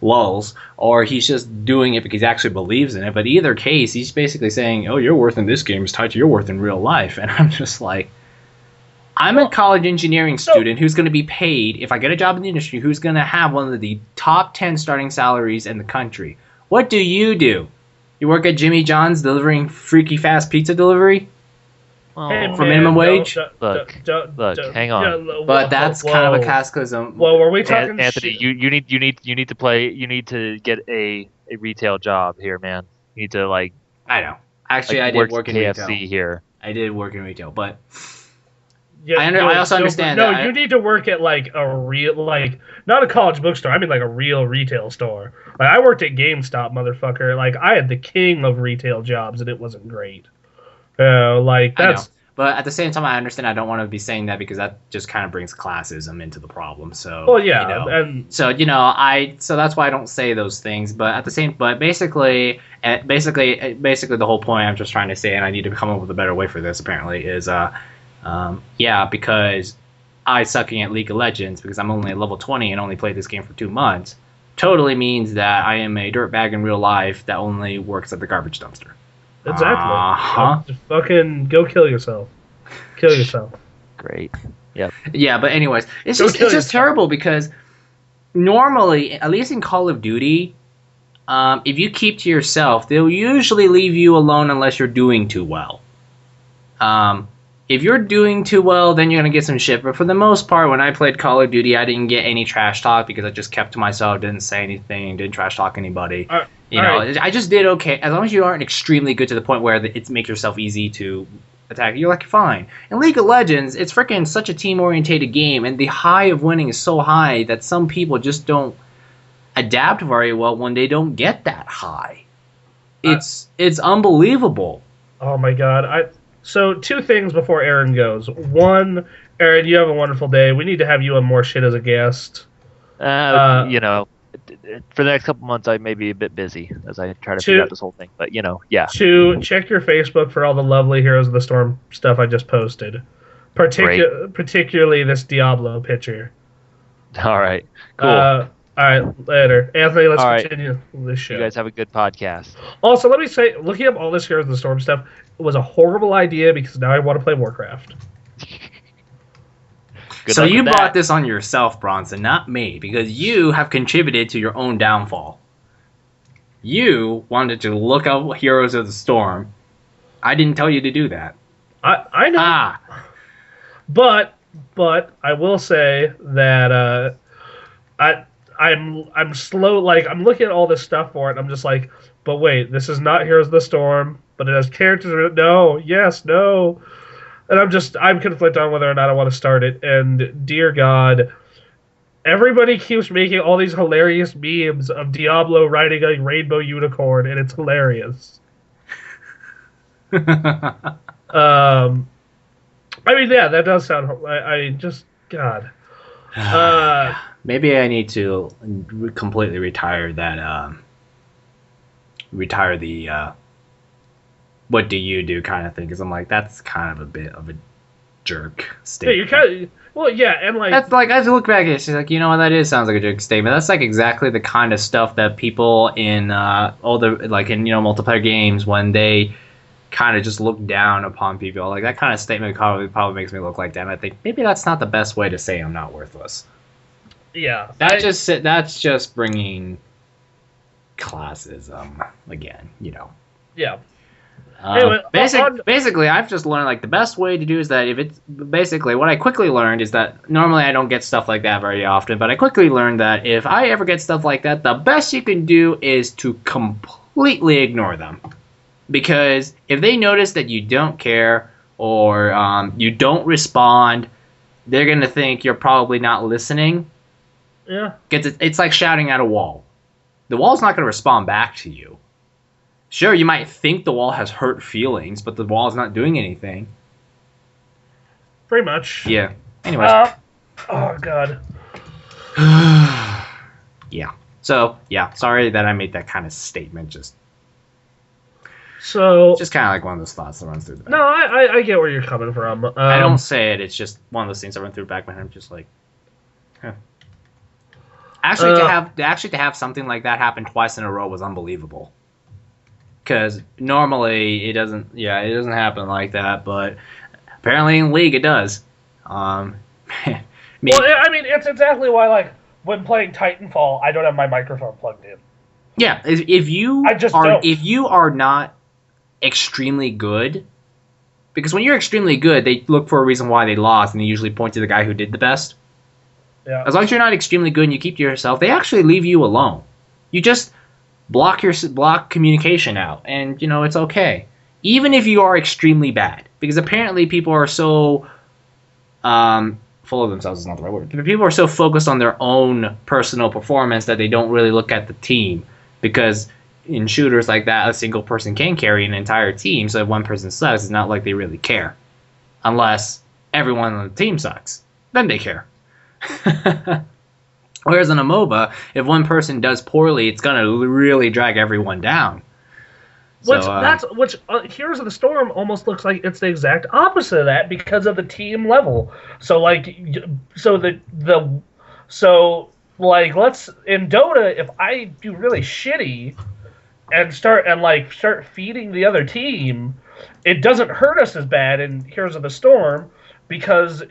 Speaker 2: lulz, or he's just doing it because he actually believes in it. But either case, he's basically saying, oh, your worth in this game is tied to your worth in real life. And I'm just like, I'm a college engineering student who's going to be paid, if I get a job in the industry, who's going to have one of the top 10 starting salaries in the country. What do? You work at Jimmy John's delivering freaky fast pizza delivery? For minimum wage?
Speaker 3: Look, hang on.
Speaker 2: But that's kind of a cataclysm.
Speaker 1: Well, were we talking
Speaker 3: Anthony, you need to get a retail job here, man. You need to
Speaker 2: I know. Actually, I did work in
Speaker 3: KFC
Speaker 2: retail.
Speaker 3: here.
Speaker 2: I did work in retail, but
Speaker 1: I
Speaker 2: also understand
Speaker 1: that.
Speaker 2: No,
Speaker 1: you need to work at a real, not a college bookstore. I mean a real retail store. I worked at GameStop, motherfucker. I had the king of retail jobs, and it wasn't great. That's.
Speaker 2: But at the same time, I understand. I don't want to be saying that because that just kind of brings classism into the problem. So.
Speaker 1: Well, yeah, and
Speaker 2: so so that's why I don't say those things. But basically, the whole point I'm just trying to say, and I need to come up with a better way for this. Apparently, is because I sucking at League of Legends because I'm only at level 20 and only played this game for 2 months totally means that I am a dirtbag in real life that only works at the garbage dumpster.
Speaker 1: Exactly. Just fucking go kill yourself. Kill yourself.
Speaker 3: Great. Yep.
Speaker 2: Yeah, but anyways, it's just terrible because normally, at least in Call of Duty, if you keep to yourself, they'll usually leave you alone unless you're doing too well. If you're doing too well, then you're going to get some shit. But for the most part, when I played Call of Duty, I didn't get any trash talk because I just kept to myself, didn't say anything, didn't trash talk anybody. I just did okay. As long as you aren't extremely good to the point where it makes yourself easy to attack, you're like, fine. In League of Legends, it's freaking such a team-orientated game, and the high of winning is so high that some people just don't adapt very well when they don't get that high. It's unbelievable.
Speaker 1: Oh my god. So 2 things before Aaron goes. 1, Aaron, you have a wonderful day. We need to have you on more shit as a guest.
Speaker 3: You know, for the next couple months, I may be a bit busy as I try to figure out this whole thing. But, you know, yeah.
Speaker 1: 2, check your Facebook for all the lovely Heroes of the Storm stuff I just posted. Particularly this Diablo picture.
Speaker 3: All right. Cool.
Speaker 1: All right, later. Anthony, let's continue this show.
Speaker 3: You guys have a good podcast.
Speaker 1: Also, let me say, looking up all this Heroes of the Storm stuff was a horrible idea because now I want to play Warcraft.
Speaker 2: So you brought this on yourself, Bronson, not me, because you have contributed to your own downfall. You wanted to look up Heroes of the Storm. I didn't tell you to do that.
Speaker 1: I know. But I will say that I'm slow. Like, I'm looking at all this stuff for it, and I'm just like, but wait, this is not Heroes of the Storm, but it has characters. No, yes, no. And I'm conflicted on whether or not I want to start it. And dear God, everybody keeps making all these hilarious memes of Diablo riding a rainbow unicorn, and it's hilarious. I mean, yeah, that does sound. I just God.
Speaker 2: Maybe I need to completely retire that. Retire the. What do you do kind of thing? Because I'm like, that's kind of a bit of a jerk statement.
Speaker 1: Yeah, you're kind of, well, yeah, and like
Speaker 2: that's like, as I look back at it, she's like, you know what, that sounds like a jerk statement. That's like exactly the kind of stuff that people in all the like in multiplayer games, when they kind of just look down upon people, like that kind of statement probably makes me look like that. And I think maybe that's not the best way to say I'm not worthless.
Speaker 1: Yeah,
Speaker 2: that's just bringing classism again,
Speaker 1: Yeah.
Speaker 2: Anyway, basically, I've just learned like the best way to do is that if it's basically what I quickly learned is that normally I don't get stuff like that very often, but I quickly learned that if I ever get stuff like that, the best you can do is to completely ignore them, because if they notice that you don't care or you don't respond, they're gonna think you're probably not listening.
Speaker 1: Yeah,
Speaker 2: it's like shouting at a wall. The wall's not gonna respond back to you. Sure, you might think the wall has hurt feelings, but the wall is not doing anything.
Speaker 1: Pretty much.
Speaker 2: Yeah. Anyways.
Speaker 1: Oh, God.
Speaker 2: Yeah. So, yeah. Sorry that I made that kind of statement. Just
Speaker 1: kind
Speaker 2: of like one of those thoughts that runs through the back.
Speaker 1: No, I get where you're coming from.
Speaker 2: I don't say it. It's just one of those things that run through the back of my head. I'm just like, huh. Actually, to have something like that happen twice in a row was unbelievable. Because normally it doesn't happen like that, but apparently in League it does.
Speaker 1: Well, I mean, it's exactly why, like, when playing Titanfall, I don't have my microphone plugged in.
Speaker 2: Yeah, if you are not extremely good, because when you're extremely good, they look for a reason why they lost, and they usually point to the guy who did the best.
Speaker 1: Yeah.
Speaker 2: As long as you're not extremely good and you keep to yourself, they actually leave you alone. You just block communication out, and it's okay. Even if you are extremely bad, because apparently people are so full of themselves is not the right word. People are so focused on their own personal performance that they don't really look at the team, because in shooters like that, a single person can carry an entire team. So if one person sucks, it's not like they really care, unless everyone on the team sucks. Then they care. Whereas in a MOBA, if one person does poorly, it's going to really drag everyone down.
Speaker 1: Which Heroes of the Storm almost looks like it's the exact opposite of that because of the team level. So like, let's in Dota, if I do really shitty and start feeding the other team, it doesn't hurt us as bad in Heroes of the Storm because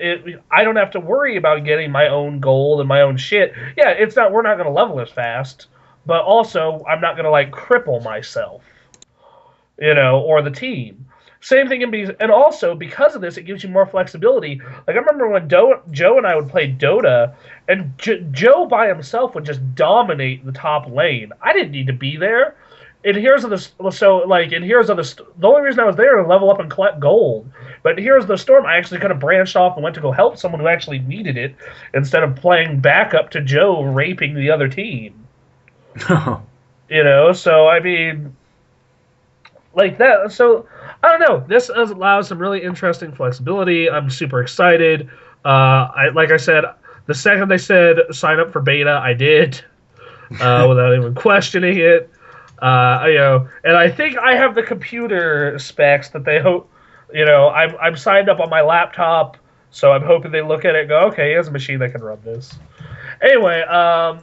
Speaker 1: I don't have to worry about getting my own gold and my own shit. Yeah, we're not going to level as fast, but also I'm not going to like cripple myself, or the team. Same thing and also because of this, it gives you more flexibility. Like I remember when Joe and I would play Dota, and Joe by himself would just dominate the top lane. I didn't need to be there. In Heroes of the the only reason I was there to level up and collect gold. But in Heroes of the Storm, I actually kind of branched off and went to go help someone who actually needed it instead of playing backup to Joe raping the other team. So I mean, like that. So I don't know. This allows some really interesting flexibility. I'm super excited. Like I said, the second they said sign up for beta, I did without even questioning it. And I think I have the computer specs that they hope. I'm signed up on my laptop, so I'm hoping they look at it and go, okay, he has a machine that can run this. Anyway, I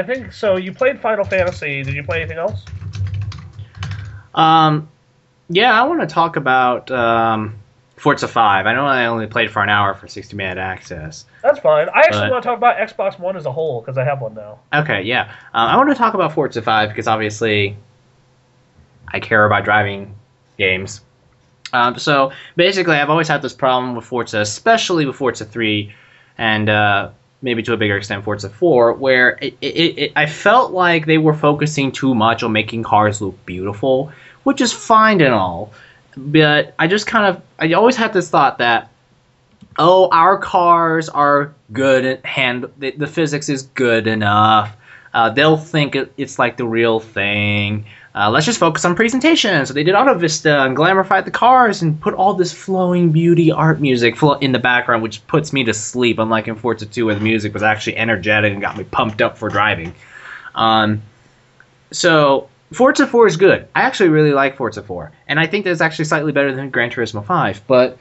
Speaker 1: think so. You played Final Fantasy. Did you play anything else?
Speaker 2: Yeah, I want to talk about Forza 5. I know I only played for an hour for 60-minute access.
Speaker 1: That's fine. I actually want to talk about Xbox One as a whole because I have one now.
Speaker 2: Okay, yeah. I want to talk about Forza 5 because obviously I care about driving games. So basically, I've always had this problem with Forza, especially with Forza 3 and maybe to a bigger extent Forza 4, where I felt like they were focusing too much on making cars look beautiful, which is fine and all. But I always had this thought that, our cars are good and the physics is good enough. They'll think it's like the real thing. Let's just focus on presentation. So they did Auto Vista and glamorified the cars and put all this flowing beauty art music in the background, which puts me to sleep, unlike in Forza 2 where the music was actually energetic and got me pumped up for driving. So Forza 4 is good. I actually really like Forza 4. And I think that it's actually slightly better than Gran Turismo 5. But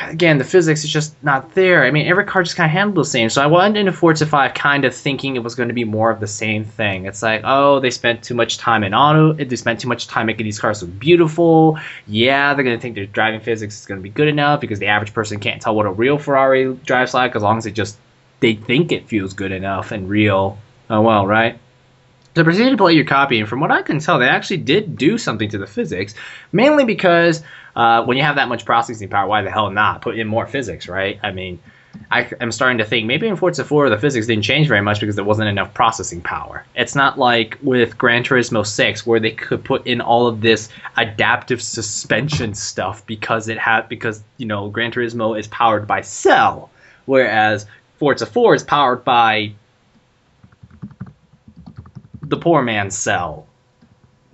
Speaker 2: again, the physics is just not there. I mean, every car just kind of handled the same. So I went into Forza 5 kind of thinking it was going to be more of the same thing. It's like, they spent too much time they spent too much time making these cars look beautiful. Yeah, they're going to think their driving physics is going to be good enough because the average person can't tell what a real Ferrari drives like as long as they think it feels good enough and real. Oh, well, right? So proceed to play your copy, and from what I can tell, they actually did do something to the physics, mainly because when you have that much processing power, why the hell not put in more physics, right? I mean, I'm starting to think maybe in Forza 4 the physics didn't change very much because there wasn't enough processing power. It's not like with Gran Turismo 6 where they could put in all of this adaptive suspension stuff because Gran Turismo is powered by Cell, whereas Forza 4 is powered by the poor man's Cell.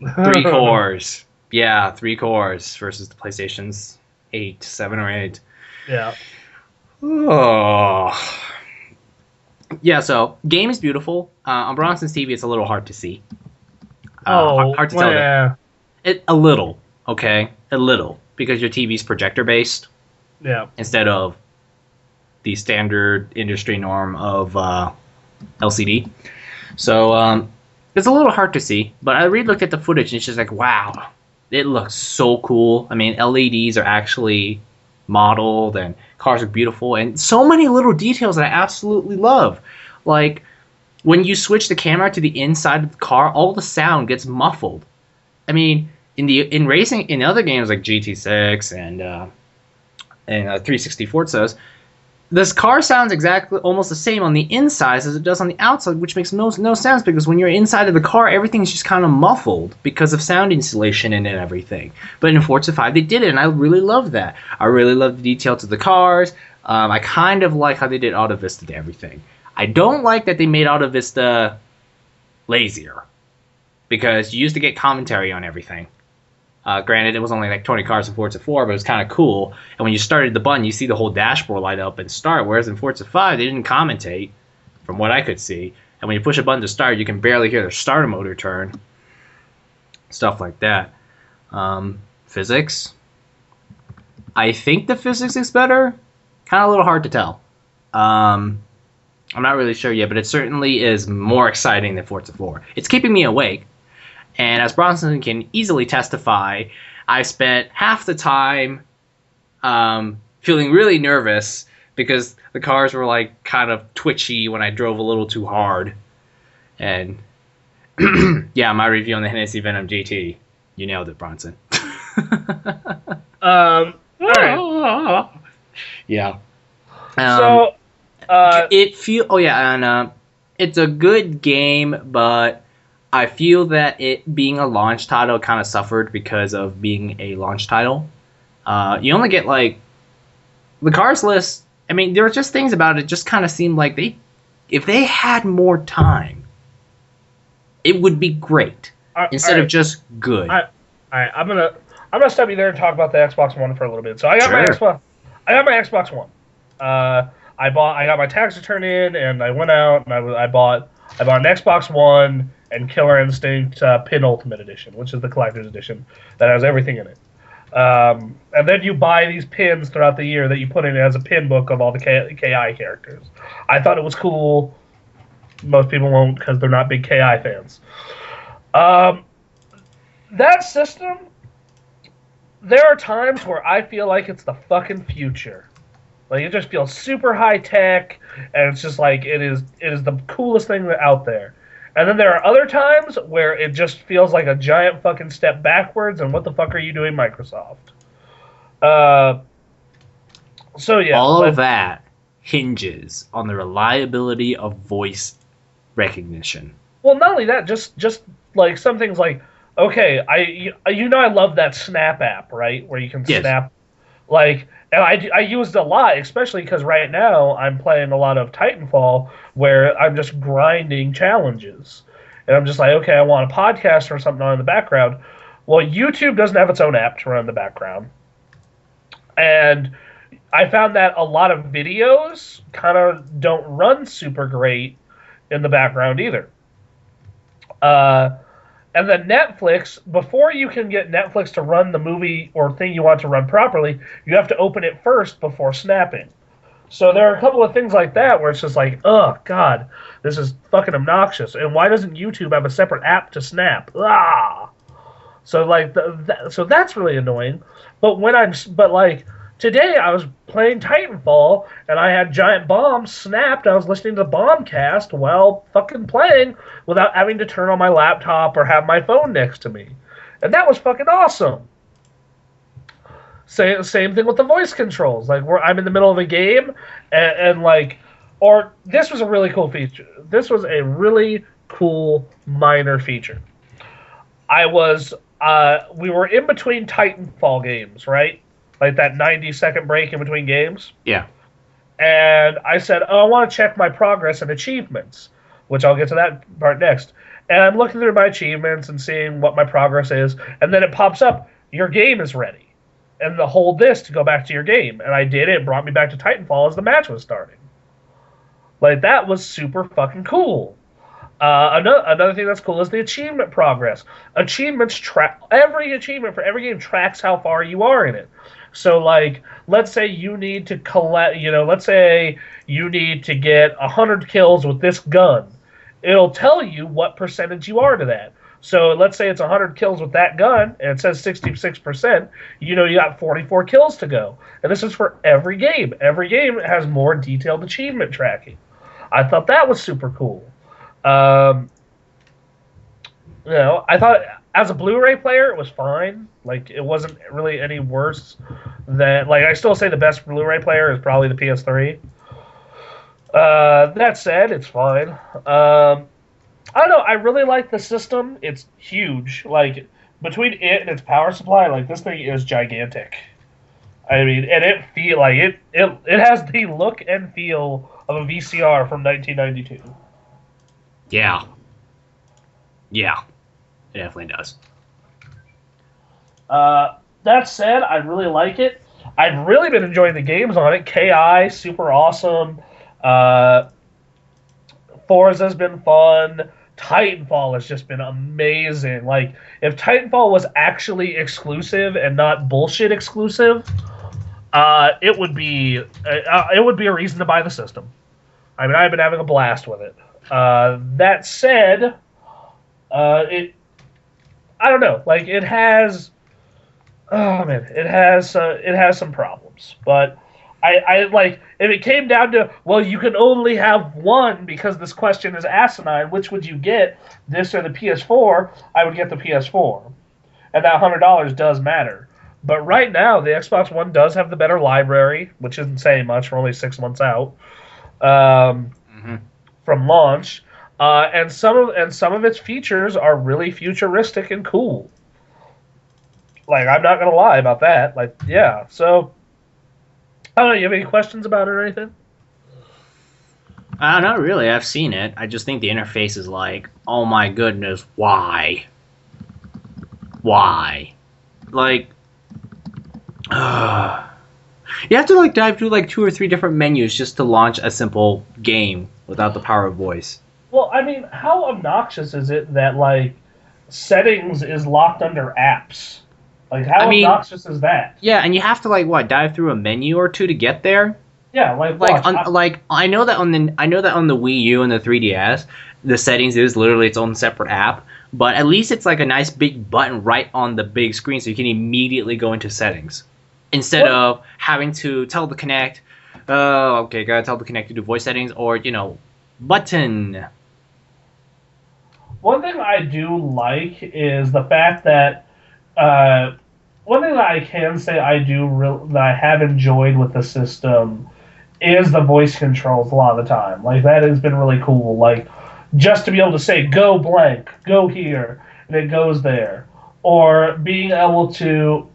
Speaker 2: 3 cores. Yeah, 3 cores versus the PlayStation's 7 or 8.
Speaker 1: Yeah.
Speaker 2: Oh. Yeah, so game is beautiful. On Bronxon's TV, it's a little hard to see. Hard to tell.
Speaker 1: Yeah.
Speaker 2: A little, okay? A little. Because your TV's projector based.
Speaker 1: Yeah.
Speaker 2: Instead of the standard industry norm of LCD. So, it's a little hard to see, but I looked at the footage and it's just like, wow, it looks so cool. I mean, LEDs are actually modeled and cars are beautiful and so many little details that I absolutely love. Like when you switch the camera to the inside of the car, all the sound gets muffled. I mean, in racing, in other games like GT6 and 360 Forzas, this car sounds exactly almost the same on the inside as it does on the outside, which makes no sense because when you're inside of the car, everything's just kind of muffled because of sound insulation and everything. But in Forza 5, they did it, and I really love that. I really love the detail to the cars. I kind of like how they did Auto Vista to everything. I don't like that they made Auto Vista lazier because you used to get commentary on everything. Granted, it was only like 20 cars in Forza 4, but it was kind of cool. And when you started the button, you see the whole dashboard light up and start. Whereas in Forza 5, they didn't commentate, from what I could see. And when you push a button to start, you can barely hear the starter motor turn. stuff like that. Physics. I think the physics is better. Kind of a little hard to tell. I'm not really sure yet, but it certainly is more exciting than Forza 4. It's keeping me awake. And as Bronson can easily testify, I spent half the time feeling really nervous because the cars were like kind of twitchy when I drove a little too hard. And yeah, my review on the Hennessy Venom GT. You nailed it, Bronson.
Speaker 1: All right.
Speaker 2: Yeah. It's a good game, but I feel that it being a launch title kind of suffered because of being a launch title. You only get like the cars list. I mean, there were just things about it just kind of seemed like if they had more time, it would be great instead of just good.
Speaker 1: All right, I'm gonna stop you there and talk about the Xbox One for a little bit. So I got my Xbox One. I got my tax return in, and I went out and I bought an Xbox One and Killer Instinct Penultimate Edition, which is the collector's edition that has everything in it. And then you buy these pins throughout the year that you put in as a pin book of all the KI characters. I thought it was cool. Most people won't because they're not big KI fans. That system, there are times where I feel like it's the fucking future. Like, it just feels super high tech, and it's just like it is the coolest thing out there. And then there are other times where it just feels like a giant fucking step backwards, and what the fuck are you doing, Microsoft? So yeah.
Speaker 2: All of that hinges on the reliability of voice recognition.
Speaker 1: Well, not only that, just like some things like, okay, I love that Snap app, right? Where you can snap, like, and I used it a lot, especially because right now I'm playing a lot of Titanfall, where I'm just grinding challenges, and I'm just like, okay, I want a podcast or something on in the background. Well, YouTube doesn't have its own app to run in the background, and I found that a lot of videos kind of don't run super great in the background either. And then Netflix, before you can get Netflix to run the movie or thing you want to run properly, you have to open it first before snapping. So there are a couple of things like that where it's just like, oh, God, this is fucking obnoxious. And why doesn't YouTube have a separate app to snap? Ah! So, like, so that's really annoying. But today I was playing Titanfall, and I had Giant Bomb snapped. I was listening to the Bombcast while fucking playing without having to turn on my laptop or have my phone next to me. And that was fucking awesome. Same thing with the voice controls. Like, where I'm in the middle of a game, or this was a really cool feature. This was a really cool minor feature. We were in between Titanfall games, right? Like that 90-second break in between games.
Speaker 2: Yeah.
Speaker 1: And I said, I want to check my progress and achievements, which I'll get to that part next. And I'm looking through my achievements and seeing what my progress is. And then it pops up, your game is ready. And hold this to go back to your game. And I did it. It brought me back to Titanfall as the match was starting. Like, that was super fucking cool. Another thing that's cool is the achievement progress. Achievements every achievement for every game tracks how far you are in it. So, like, let's say you need to let's say you need to get 100 kills with this gun. It'll tell you what percentage you are to that. So, let's say it's 100 kills with that gun, and it says 66%. You got 44 kills to go. And this is for every game. Every game has more detailed achievement tracking. I thought that was super cool. I thought as a Blu-ray player, it was fine. Like, it wasn't really any worse than, like, I still say the best Blu-ray player is probably the PS3. That said, it's fine. I don't know. I really like the system. It's huge. Like, between it and its power supply, like, this thing is gigantic. I mean, and it has the look and feel of a VCR from 1992.
Speaker 2: Yeah. Yeah. It definitely does.
Speaker 1: That said, I really like it. I've really been enjoying the games on it. KI, super awesome. Forza's been fun. Titanfall has just been amazing. Like, if Titanfall was actually exclusive and not bullshit exclusive, it would be a reason to buy the system. I mean, I've been having a blast with it. That said, it I don't know. Like, it has, oh man, it has some problems. But I like, if it came down to, well, you can only have one because this question is asinine. Which would you get, this or the PS4? I would get the PS4, and that $100 does matter. But right now, the Xbox One does have the better library, which isn't saying much. We're only 6 months out from launch, and some of its features are really futuristic and cool. Like, I'm not gonna lie about that. Like, yeah. So, I don't know. You have any questions about it or anything?
Speaker 2: Not really. I've seen it. I just think the interface is like, oh my goodness, why? Why? Like, you have to like dive through like 2 or 3 different menus just to launch a simple game without the power of voice.
Speaker 1: Well, I mean, how obnoxious is it that like settings is locked under apps? Like, how obnoxious is that?
Speaker 2: Yeah, and you have to like what, dive through a menu or two to get there.
Speaker 1: Yeah,
Speaker 2: I know that on the Wii U and the 3DS, the settings is literally its own separate app. But at least it's like a nice big button right on the big screen, so you can immediately go into settings instead of having to tell the Kinect, okay, gotta tell the Kinect to do voice settings, or button.
Speaker 1: One thing I do like is the fact that one thing that I can say that I have enjoyed with the system is the voice controls a lot of the time. Like, that has been really cool. Like, just to be able to say, go blank, go here, and it goes there. Or being able to,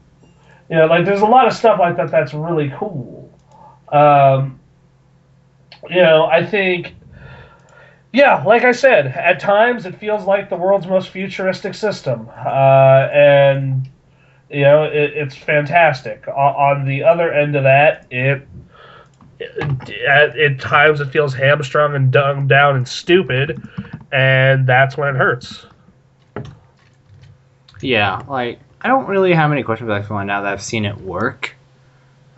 Speaker 1: like, there's a lot of stuff like that that's really cool. I think, yeah, like I said, at times it feels like the world's most futuristic system. And, it's fantastic. On the other end of that, at times it feels hamstrung and dumbed down and stupid, and that's when it hurts.
Speaker 2: Yeah, like, I don't really have any questions about X1 now that I've seen it work.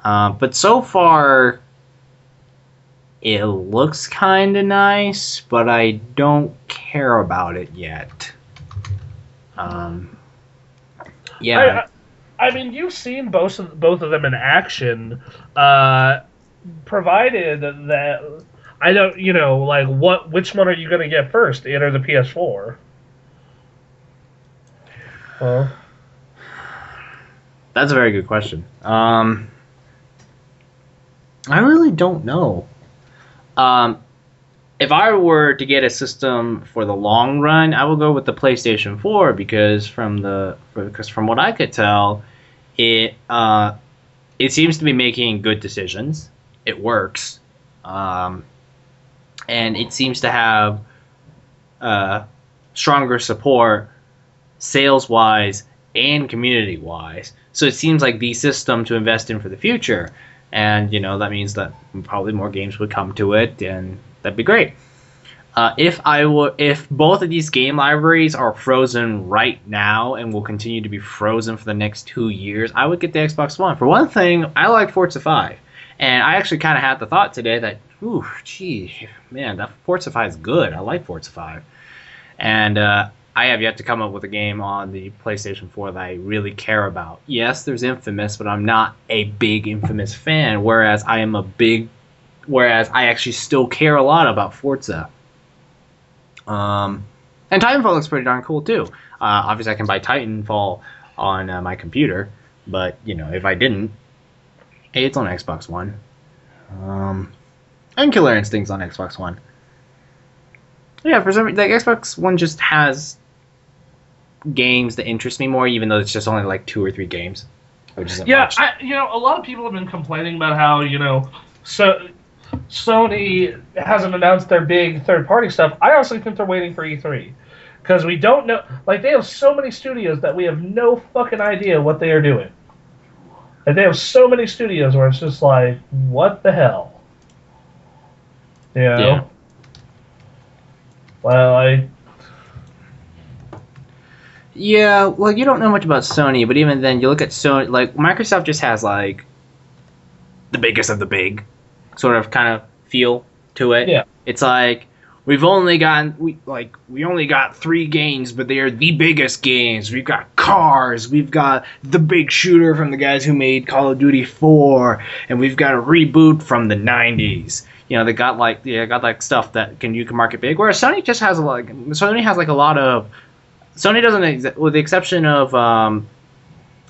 Speaker 2: But so far, it looks kind of nice, but I don't care about it yet. Yeah.
Speaker 1: I mean, you've seen both of them in action. Provided that I don't, like, which one are you going to get first, it or the PS4?
Speaker 2: That's a very good question. I really don't know. If I were to get a system for the long run, I would go with the PlayStation 4 because from what I could tell, it seems to be making good decisions. It works, and it seems to have stronger support sales-wise and community-wise. So it seems like the system to invest in for the future, and that means that probably more games would come to it, and that'd be great. If both of these game libraries are frozen right now and will continue to be frozen for the next 2 years, I would get the Xbox One. For one thing, I like Forza 5. And I actually kind of had the thought today that, that Forza 5 is good. I like Forza 5. And I have yet to come up with a game on the PlayStation 4 that I really care about. Yes, there's Infamous, but I'm not a big Infamous fan, whereas I actually still care a lot about Forza. And Titanfall looks pretty darn cool, too. Obviously, I can buy Titanfall on my computer, but, if I didn't, hey, it's on Xbox One. And Killer Instinct's on Xbox One. Yeah, for some reason, Xbox One just has games that interest me more, even though it's just only like 2 or 3 games, which isn't much.
Speaker 1: A lot of people have been complaining about how Sony hasn't announced their big third-party stuff. I honestly think they're waiting for E3 because we don't know. Like, they have so many studios that we have no fucking idea what they are doing. Like, they have so many studios where it's just like, what the hell?
Speaker 2: Yeah.
Speaker 1: Well,
Speaker 2: Yeah, well, you don't know much about Sony, but even then, you look at Sony. Like Microsoft just has like the biggest of the big, sort of kind of feel to it.
Speaker 1: Yeah.
Speaker 2: It's like we only got 3 games, but they are the biggest games. We've got Cars, we've got the big shooter from the guys who made Call of Duty 4, and we've got a reboot from the 90s. You know, they got like stuff that you can market big. Whereas Sony just has Sony has like a lot of Sony doesn't, with the exception of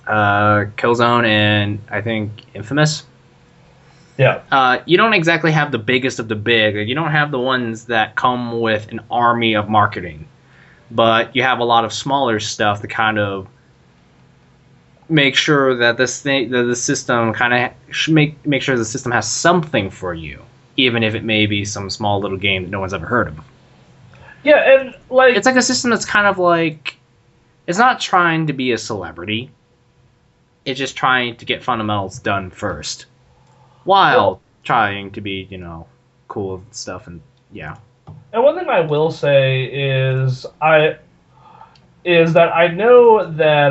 Speaker 2: Killzone and I think Infamous.
Speaker 1: Yeah.
Speaker 2: You don't exactly have the biggest of the big. Like, you don't have the ones that come with an army of marketing, but you have a lot of smaller stuff to kind of make sure that the system kind of make sure the system has something for you, even if it may be some small little game that no one's ever heard of.
Speaker 1: Yeah, and like
Speaker 2: It's like a system that's kind of like, it's not trying to be a celebrity. It's just trying to get fundamentals done first, while trying to be, cool and stuff. And yeah.
Speaker 1: And one thing I will say is that I know that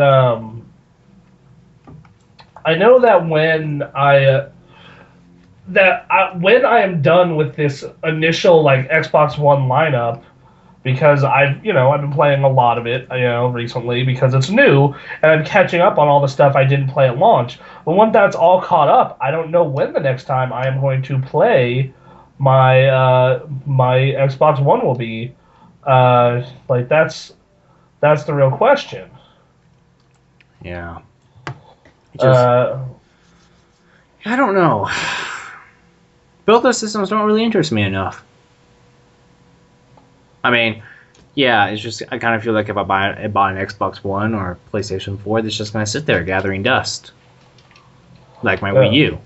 Speaker 1: when I am done with this initial like Xbox One lineup, because I've been playing a lot of it recently because it's new and I'm catching up on all the stuff I didn't play at launch. But when that's all caught up, I don't know when the next time I am going to play my my Xbox One will be. Like that's the real question.
Speaker 2: Yeah. I don't know. Both those systems don't really interest me enough. I mean, yeah, it's just I kind of feel like if I buy an Xbox One or PlayStation 4, it's just going to sit there gathering dust, like my Wii U.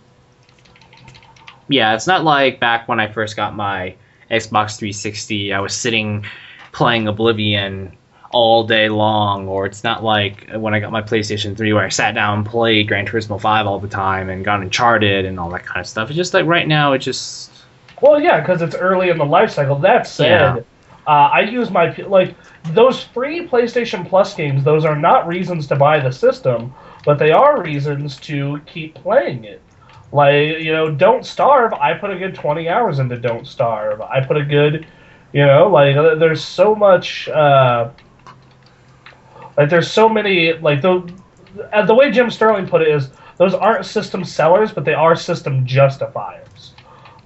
Speaker 2: Yeah, it's not like back when I first got my Xbox 360, I was sitting playing Oblivion all day long, or it's not like when I got my PlayStation 3 where I sat down and played Gran Turismo 5 all the time and got Uncharted and all that kind of stuff. It's just like right now, it just...
Speaker 1: Well, yeah, because it's early in the life cycle. That said...
Speaker 2: Yeah.
Speaker 1: I use those free PlayStation Plus games. Those are not reasons to buy the system, but they are reasons to keep playing it. Like, Don't Starve. I put a good 20 hours into Don't Starve. I put a good, there's so much. There's so many. The way Jim Sterling put it is, those aren't system sellers, but they are system justifiers.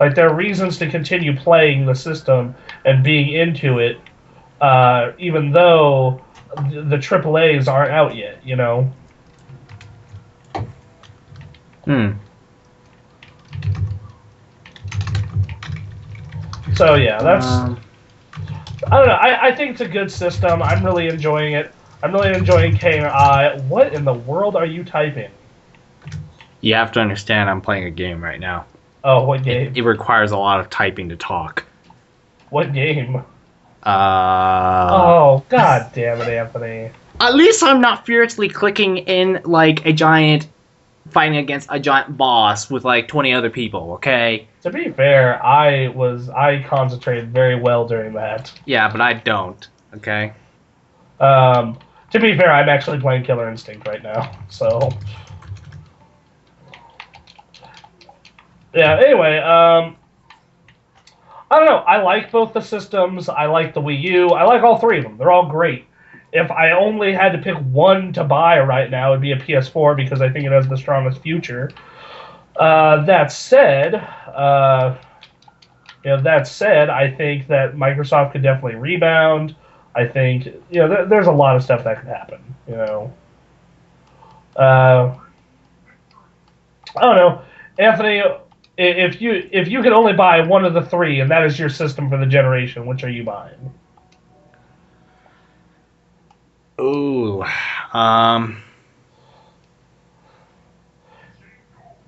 Speaker 1: Like, there are reasons to continue playing the system and being into it, even though the AAAs aren't out yet, So, yeah, that's... I don't know. I think it's a good system. I'm really enjoying it. I'm really enjoying K&I. What in the world are you typing?
Speaker 2: You have to understand I'm playing a game right now.
Speaker 1: Oh, what game?
Speaker 2: It requires a lot of typing to talk.
Speaker 1: What game? Oh, god damn it, Anthony.
Speaker 2: At least I'm not furiously clicking in like a giant, fighting against a giant boss with like 20 other people, okay?
Speaker 1: To be fair, I concentrated very well during that.
Speaker 2: Yeah, but I don't, okay?
Speaker 1: To be fair, I'm actually playing Killer Instinct right now, so... Yeah, anyway, I don't know. I like both the systems. I like the Wii U. I like all three of them. They're all great. If I only had to pick one to buy right now, it'd be a PS4 because I think it has the strongest future. That said, I think that Microsoft could definitely rebound. I think there's a lot of stuff that could happen. I don't know, Anthony. If you could only buy one of the three, and that is your system for the generation, which are you buying?
Speaker 2: Ooh,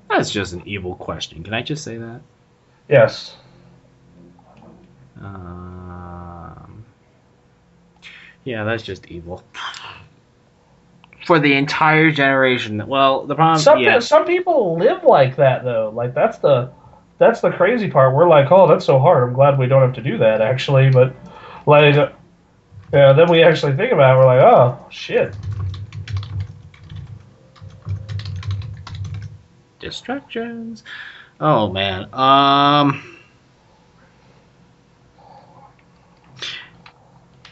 Speaker 2: that's just an evil question. Can I just say that?
Speaker 1: Yes.
Speaker 2: Yeah, that's just evil. For the entire generation. Well, the problem.
Speaker 1: Some people live like that though. Like that's the crazy part. We're like, oh, that's so hard. I'm glad we don't have to do that actually. But like, Yeah, then we actually think about it, we're like, oh, shit.
Speaker 2: Distractions. Oh, man.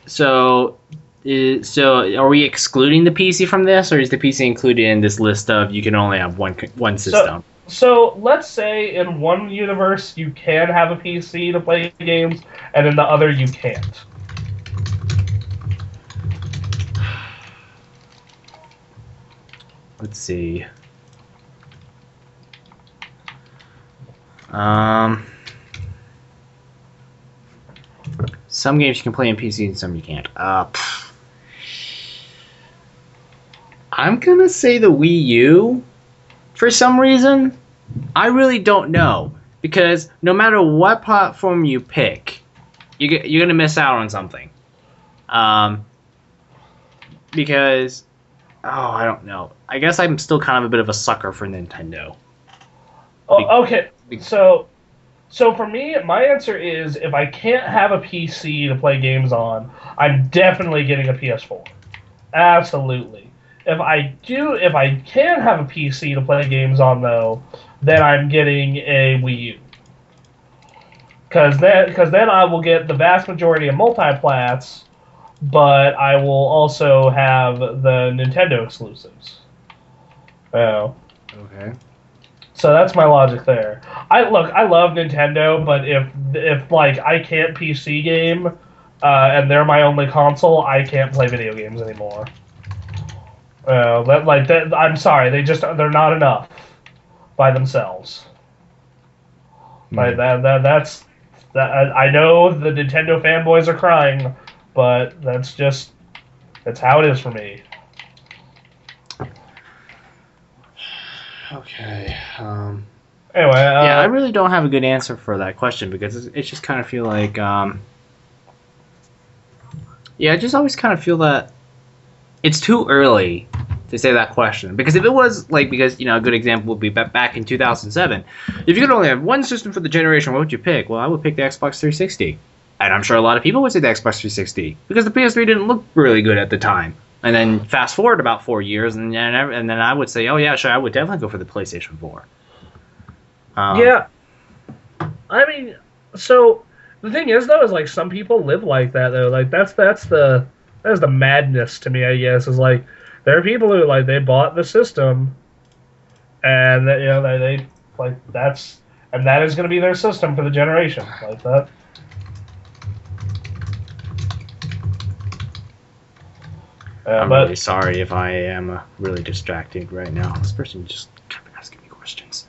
Speaker 2: So are we excluding the PC from this, or is the PC included in this list of you can only have one system?
Speaker 1: So let's say in one universe you can have a PC to play games, and in the other you can't.
Speaker 2: Let's see. Some games you can play on PC and some you can't. I'm gonna say the Wii U. For some reason, I really don't know, because no matter what platform you pick, you're gonna miss out on something. Because I don't know. I guess I'm still kind of a bit of a sucker for Nintendo.
Speaker 1: Oh, okay, so for me, my answer is if I can't have a PC to play games on, I'm definitely getting a PS4. Absolutely. If I can have a PC to play games on, though, then I'm getting a Wii U. Because then I will get the vast majority of multiplats, but I will also have the Nintendo exclusives. Oh.
Speaker 2: Okay.
Speaker 1: So that's my logic there. I love Nintendo, but if like I can't PC game, and they're my only console, I can't play video games anymore. I'm sorry, they're not enough by themselves. Like that's I know the Nintendo fanboys are crying, but that's how it is for me.
Speaker 2: Okay.
Speaker 1: Anyway,
Speaker 2: yeah, I really don't have a good answer for that question, because it just kind of feel like I just always kind of feel that it's too early to say that question. Because if it was like, because a good example would be back in 2007, if you could only have one system for the generation, what would you pick? Well, I would pick the Xbox 360, and I'm sure a lot of people would say the Xbox 360 because the PS3 didn't look really good at the time. And then fast forward about 4 years, and then I would say, oh yeah, sure, I would definitely go for the PlayStation 4.
Speaker 1: Yeah, I mean, so the thing is though, is like some people live like that though. Like that's the madness to me, I guess. Is like there are people who like they bought the system, and that they like that is going to be their system for the generation like that.
Speaker 2: I'm really sorry if I am really distracted right now. This person just kept asking me questions.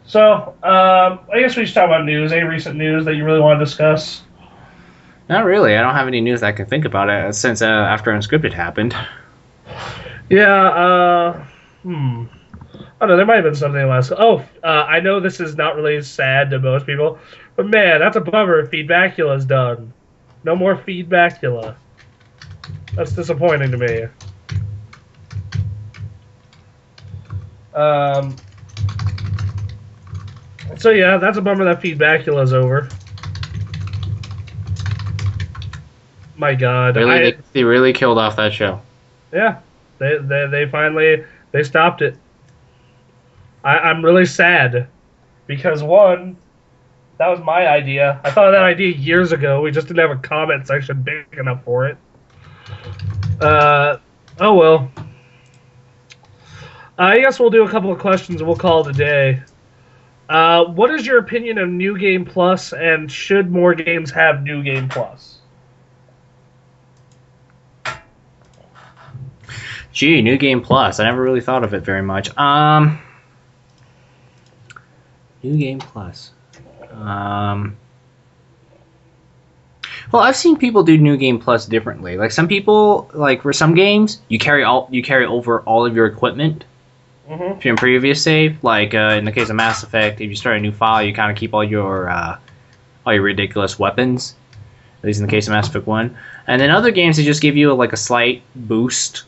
Speaker 1: So, I guess we should talk about news. Any recent news that you really want to discuss?
Speaker 2: Not really. I don't have any news that I can think about it since after Unscripted happened.
Speaker 1: Yeah, I don't know, there might have been something last... I know this is not really sad to most people, but man, that's a bummer if Feedbackula's done. No more Feedbackula. That's disappointing to me. So yeah, that's a bummer that Feedbackula's over. My God,
Speaker 2: really, they really killed off that show.
Speaker 1: Yeah, they finally stopped it. I'm really sad because one, that was my idea. I thought of that idea years ago. We just didn't have a comment section big enough for it. Oh well. I guess we'll do a couple of questions and we'll call it a day. What is your opinion of New Game Plus, and should more games have New Game Plus?
Speaker 2: Gee, New Game Plus. I never really thought of it very much. New Game Plus. Well, I've seen people do New Game Plus differently. Like some people, like for some games, you carry over all of your equipment from your previous save. Like in the case of Mass Effect, if you start a new file, you kind of keep all your ridiculous weapons. At least in the case of Mass Effect 1. And then other games, they just give you like a slight boost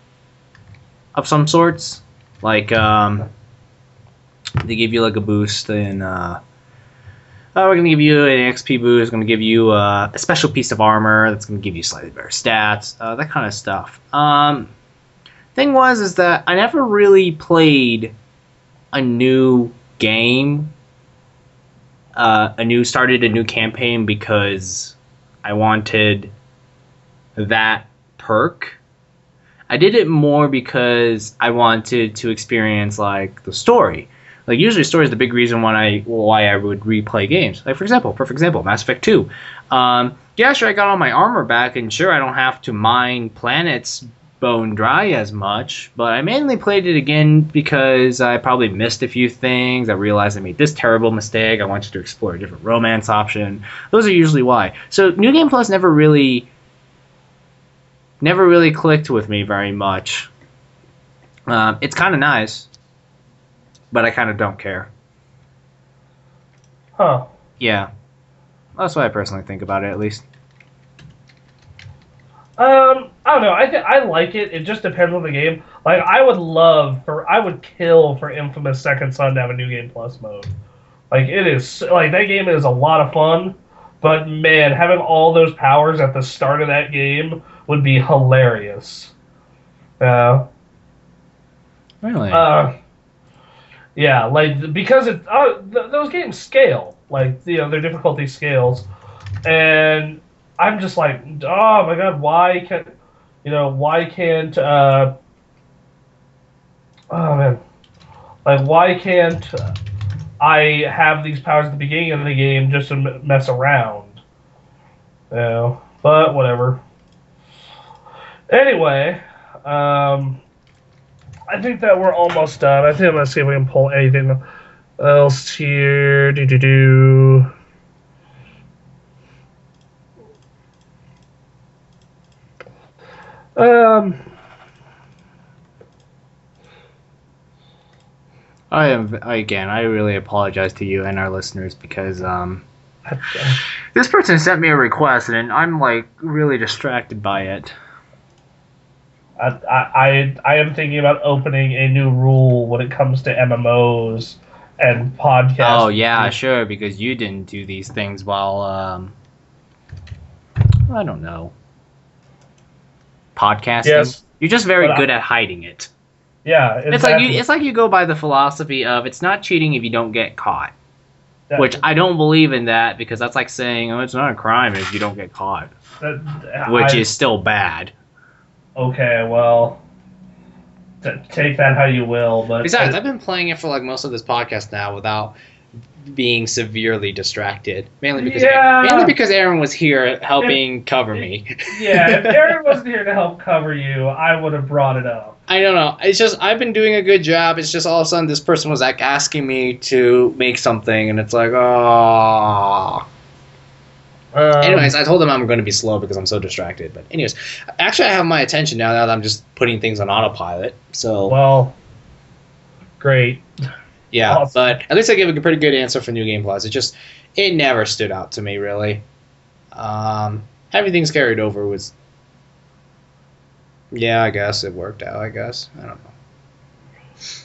Speaker 2: of some sorts. Like, they give you like a boost in, we're going to give you an XP boost, going to give you a special piece of armor that's going to give you slightly better stats, that kind of stuff. Thing is that I never really played a new game, started a new campaign because I wanted that perk. I did it more because I wanted to experience like the story. Like usually, story is the big reason why I would replay games. Like perfect example, Mass Effect 2. Yeah, sure, I got all my armor back, and sure, I don't have to mine planets bone dry as much. But I mainly played it again because I probably missed a few things. I realized I made this terrible mistake. I wanted to explore a different romance option. Those are usually why. So New Game Plus never really clicked with me very much. It's kind of nice, but I kind of don't care.
Speaker 1: Huh.
Speaker 2: Yeah. That's what I personally think about it, at least.
Speaker 1: I don't know. I like it. It just depends on the game. Like, I would kill for Infamous Second Son to have a New Game Plus mode. Like, it is, like, that game is a lot of fun, but man, having all those powers at the start of that game would be hilarious.
Speaker 2: Really?
Speaker 1: Yeah, like, because those games scale. Like, their difficulty scales. And I'm just like, oh my god, why can't, oh man, like, why can't I have these powers at the beginning of the game just to mess around? But whatever. Anyway, I think that we're almost done. I think I'm gonna see if we can pull anything else here.
Speaker 2: I really apologize to you and our listeners because this person sent me a request and I'm like really distracted by it.
Speaker 1: I am thinking about opening a new rule when it comes to MMOs and podcasts.
Speaker 2: Oh yeah, sure, because you didn't do these things while I don't know, podcasting.
Speaker 1: Yes,
Speaker 2: you're just very good at hiding it.
Speaker 1: Yeah, exactly.
Speaker 2: It's like you go by the philosophy of it's not cheating if you don't get caught. Which I don't believe in that, because that's like saying, oh, it's not a crime if you don't get caught. Which is still bad.
Speaker 1: Okay, well, take that how you will. But
Speaker 2: besides, I've been playing it for like most of this podcast now without being severely distracted. Mainly because Aaron was here helping cover me.
Speaker 1: Yeah, if Aaron wasn't here to help cover you, I would have brought it up.
Speaker 2: I don't know. It's just I've been doing a good job. It's just all of a sudden this person was like asking me to make something, and it's like, oh. Anyways, I told them I'm going to be slow because I'm so distracted. But anyways, actually I have my attention now that I'm just putting things on autopilot. So
Speaker 1: well, great.
Speaker 2: Yeah, awesome. But at least I gave a pretty good answer for New Game Plus. It never stood out to me really. Everything's carried over was. Yeah, I guess it worked out. I don't know.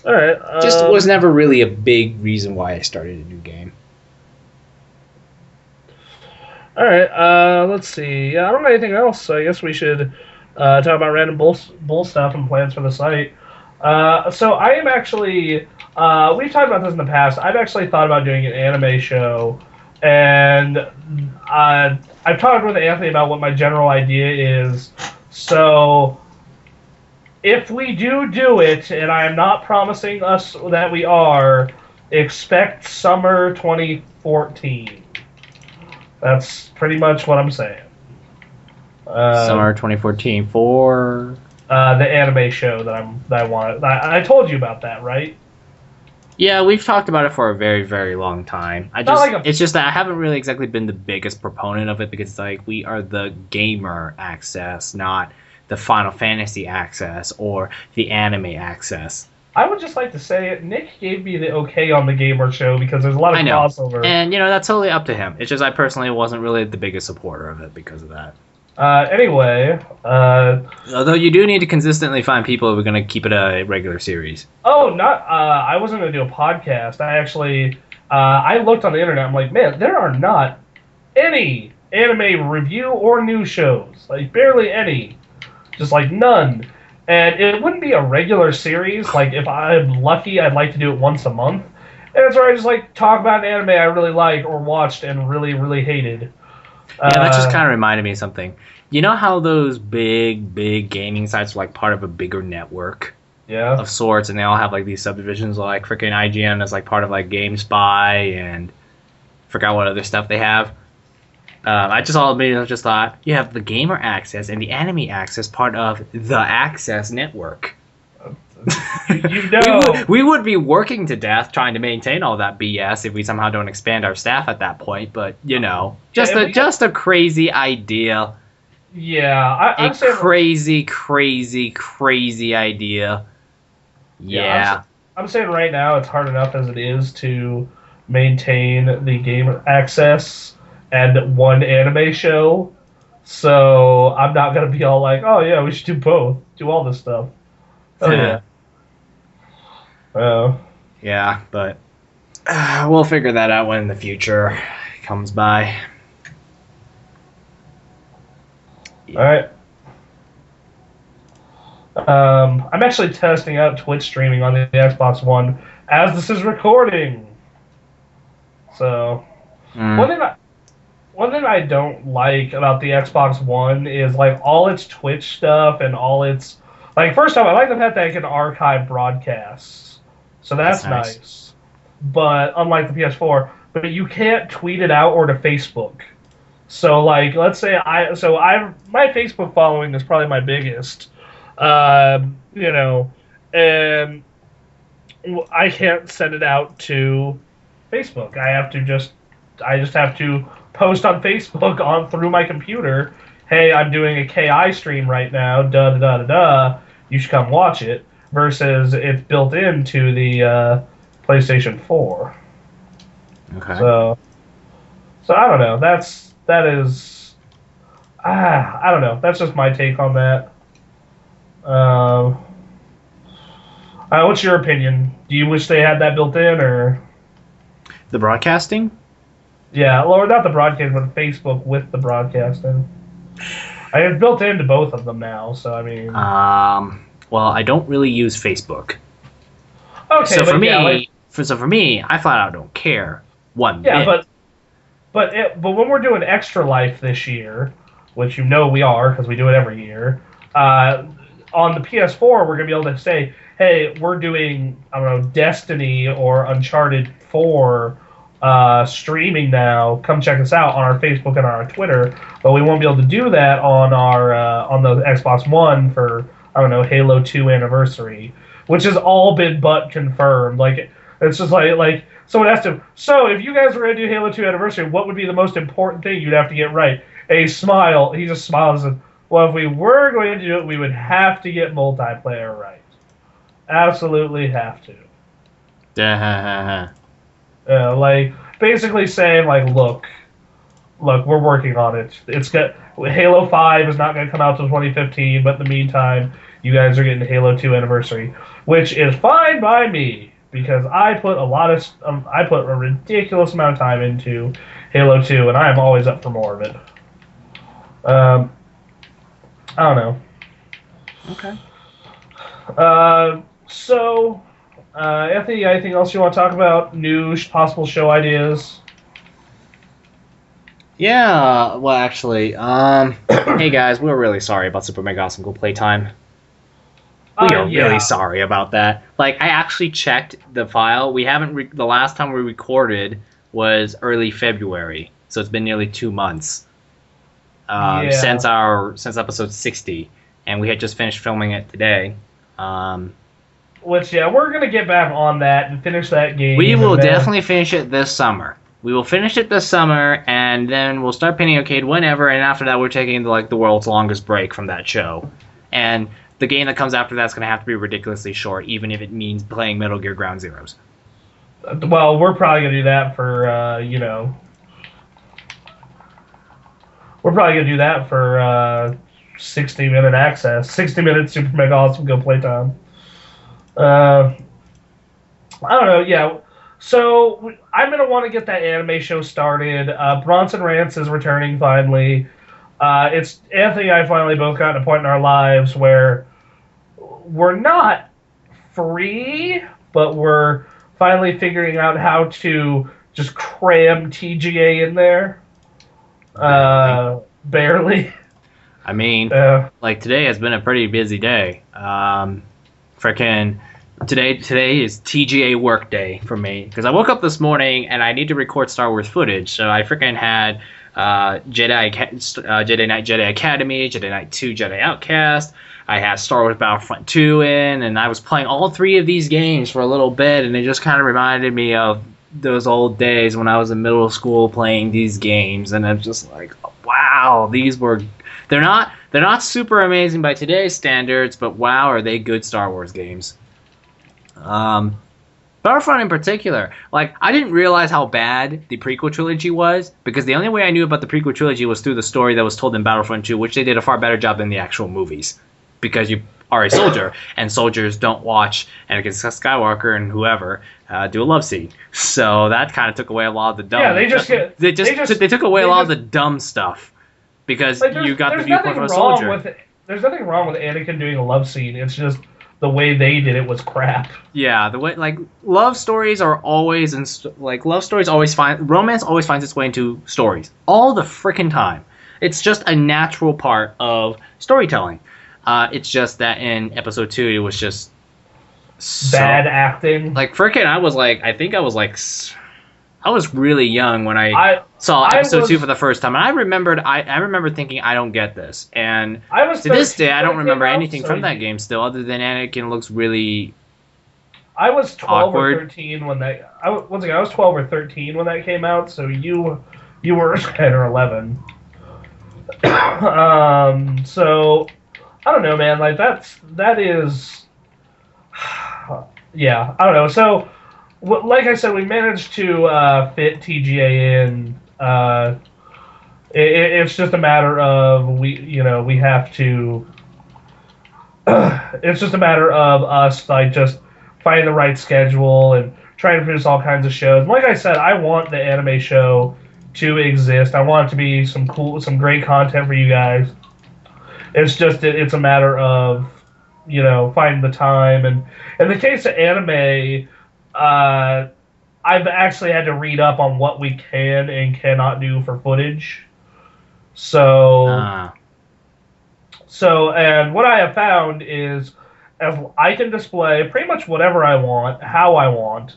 Speaker 1: All right.
Speaker 2: Just was never really a big reason why I started a new game.
Speaker 1: All right. Let's see. Yeah, I don't know anything else. So I guess we should talk about random bull stuff and plans for the site. So I am actually. We've talked about this in the past. I've actually thought about doing an anime show, and I've talked with Anthony about what my general idea is. So. If we do it, and I am not promising us that we are, expect summer 2014. That's pretty much what I'm saying.
Speaker 2: Summer 2014 for
Speaker 1: the anime show that I want. I told you about that, right?
Speaker 2: Yeah, we've talked about it for a very, very long time. It's just that I haven't really exactly been the biggest proponent of it because like we are the gamer access, not the Final Fantasy access or the anime access.
Speaker 1: I would just like to say Nick gave me the okay on the Gamer Show because there's a lot of
Speaker 2: I know,
Speaker 1: crossover.
Speaker 2: and that's totally up to him. It's just I personally wasn't really the biggest supporter of it because of that.
Speaker 1: Anyway,
Speaker 2: although you do need to consistently find people who are going to keep it a regular series.
Speaker 1: I wasn't going to do a podcast. I actually, I looked on the internet. I'm like, man, there are not any anime review or news shows. Like, barely any. Just, like, none. And it wouldn't be a regular series. Like, if I'm lucky, I'd like to do it once a month. And it's where I just, like, talk about an anime I really like or watched and really, really hated.
Speaker 2: Yeah, that just kind of reminded me of something. You know how those big gaming sites are like part of a bigger network of sorts, and they all have like these subdivisions, like freaking IGN is like part of like GameSpy, and forgot what other stuff they have. I just thought you have the Gamer Access and the Anime Access part of the Access network. We would be working to death trying to maintain all that BS if we somehow don't expand our staff at that point. But just a crazy idea.
Speaker 1: Yeah, I'm saying
Speaker 2: crazy idea. Yeah,
Speaker 1: I'm saying right now it's hard enough as it is to maintain the Gamer Access and one anime show. So I'm not gonna be all like, oh yeah, we should do both, do all this stuff. Oh yeah.
Speaker 2: Yeah, but we'll figure that out when the future comes by.
Speaker 1: Yeah. Alright. I'm actually testing out Twitch streaming on the Xbox One as this is recording. So, one thing I don't like about the Xbox One is like all its Twitch stuff and all its like. First off, I like the fact that I can archive broadcasts, so that's nice. But unlike the PS4, but you can't tweet it out or to Facebook. So like, let's say my Facebook following is probably my biggest, and I can't send it out to Facebook. I just have to post on Facebook through my computer. Hey, I'm doing a KI stream right now. Da da da da da. You should come watch it. Versus it's built into the PlayStation 4.
Speaker 2: Okay.
Speaker 1: So I don't know. I don't know. That's just my take on that. What's your opinion? Do you wish they had that built in, or
Speaker 2: the broadcasting?
Speaker 1: Yeah, or not the broadcasting, but Facebook with the broadcasting. It's built into both of them now, so I mean.
Speaker 2: Well, I don't really use Facebook.
Speaker 1: Okay,
Speaker 2: so for me, I flat out don't care one bit.
Speaker 1: Yeah, but when we're doing Extra Life this year, which we are because we do it every year, on the PS4 we're gonna be able to say, hey, we're doing Destiny or Uncharted 4 streaming now. Come check us out on our Facebook and on our Twitter. But we won't be able to do that on our on the Xbox One for Halo 2 anniversary, which has all been but confirmed. Like it's just like someone asked him, so if you guys were going to do Halo 2 anniversary, what would be the most important thing you'd have to get right? A smile. He just smiles and said, well, if we were going to do it, we would have to get multiplayer right. Absolutely have to. Like basically saying like, look, we're working on it. Halo 5 is not going to come out till 2015, but in the meantime, you guys are getting the Halo 2 anniversary, which is fine by me because I put a ridiculous amount of time into Halo 2, and I am always up for more of it. I don't know.
Speaker 2: Okay.
Speaker 1: Anthony, anything else you want to talk about? News, possible show ideas?
Speaker 2: Yeah, well, actually, hey guys, we're really sorry about Super Mega Awesome Go Playtime. We are really sorry about that. Like, I actually checked the file. We haven't. The last time we recorded was early February, so it's been nearly 2 months since episode 60, and we had just finished filming it today.
Speaker 1: Which, we're gonna get back on that and finish that game.
Speaker 2: We will definitely finish it this summer. We will finish it this summer, and then we'll start Penny Arcade whenever, and after that we're taking the world's longest break from that show. And the game that comes after that's going to have to be ridiculously short, even if it means playing Metal Gear Ground Zeroes.
Speaker 1: Well, we're probably gonna do that for we're probably gonna do that for 60-minute access, 60-minute Super Mega Awesome Go playtime. I don't know. Yeah. So I'm gonna want to get that anime show started. Bronson Rance is returning finally. It's Anthony and I finally both got to a point in our lives where we're not free, but we're finally figuring out how to just cram TGA in there. Barely.
Speaker 2: I mean, like today has been a pretty busy day. Frickin' today is TGA work day for me because I woke up this morning and I need to record Star Wars footage. So I frickin' had Jedi Knight Jedi Academy, Jedi Knight 2, Jedi Outcast. I had Star Wars Battlefront 2 in, and I was playing all 3 of these games for a little bit, and it just kind of reminded me of those old days when I was in middle school playing these games, and I'm just like, wow, they're not super amazing by today's standards, but wow, are they good Star Wars games. Battlefront in particular, like, I didn't realize how bad the prequel trilogy was, because the only way I knew about the prequel trilogy was through the story that was told in Battlefront 2, which they did a far better job than the actual movies. Because you are a soldier, and soldiers don't watch Anakin Skywalker and whoever do a love scene. So that kind of took away a lot of the dumb.
Speaker 1: Yeah,
Speaker 2: they took away a lot of the dumb stuff because
Speaker 1: like,
Speaker 2: you got the viewpoint of a soldier.
Speaker 1: There's nothing wrong with Anakin doing a love scene. It's just the way they did it was crap.
Speaker 2: Yeah, the way love stories are always romance always finds its way into stories all the freaking time. It's just a natural part of storytelling. It's just that in episode 2, it was just
Speaker 1: bad acting.
Speaker 2: Like frickin', I was really young when I saw episode 2 for the first time, and I remember thinking, I don't get this, and to this day I don't remember anything from that game still, other than Anakin looks really.
Speaker 1: I was 12
Speaker 2: awkward.
Speaker 1: or 13 when that. I was 12 or 13 when that came out, so you were 10 or 11. So. I don't know, man. Like that is, yeah. I don't know. So, like I said, we managed to fit TGA in. It's just a matter of we have to. It's just a matter of us just finding the right schedule and trying to produce all kinds of shows. And like I said, I want the anime show to exist. I want it to be some great content for you guys. It's just it's a matter of finding the time, and in the case of anime, I've actually had to read up on what we can and cannot do for footage. So and what I have found is as I can display pretty much whatever I want, how I want,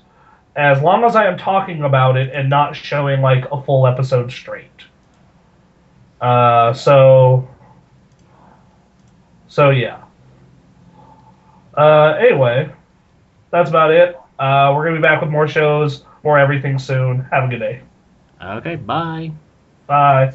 Speaker 1: as long as I am talking about it and not showing like a full episode straight. So yeah. Anyway, that's about it. We're gonna be back with more shows, more everything soon. Have a good day.
Speaker 2: Okay, bye.
Speaker 1: Bye.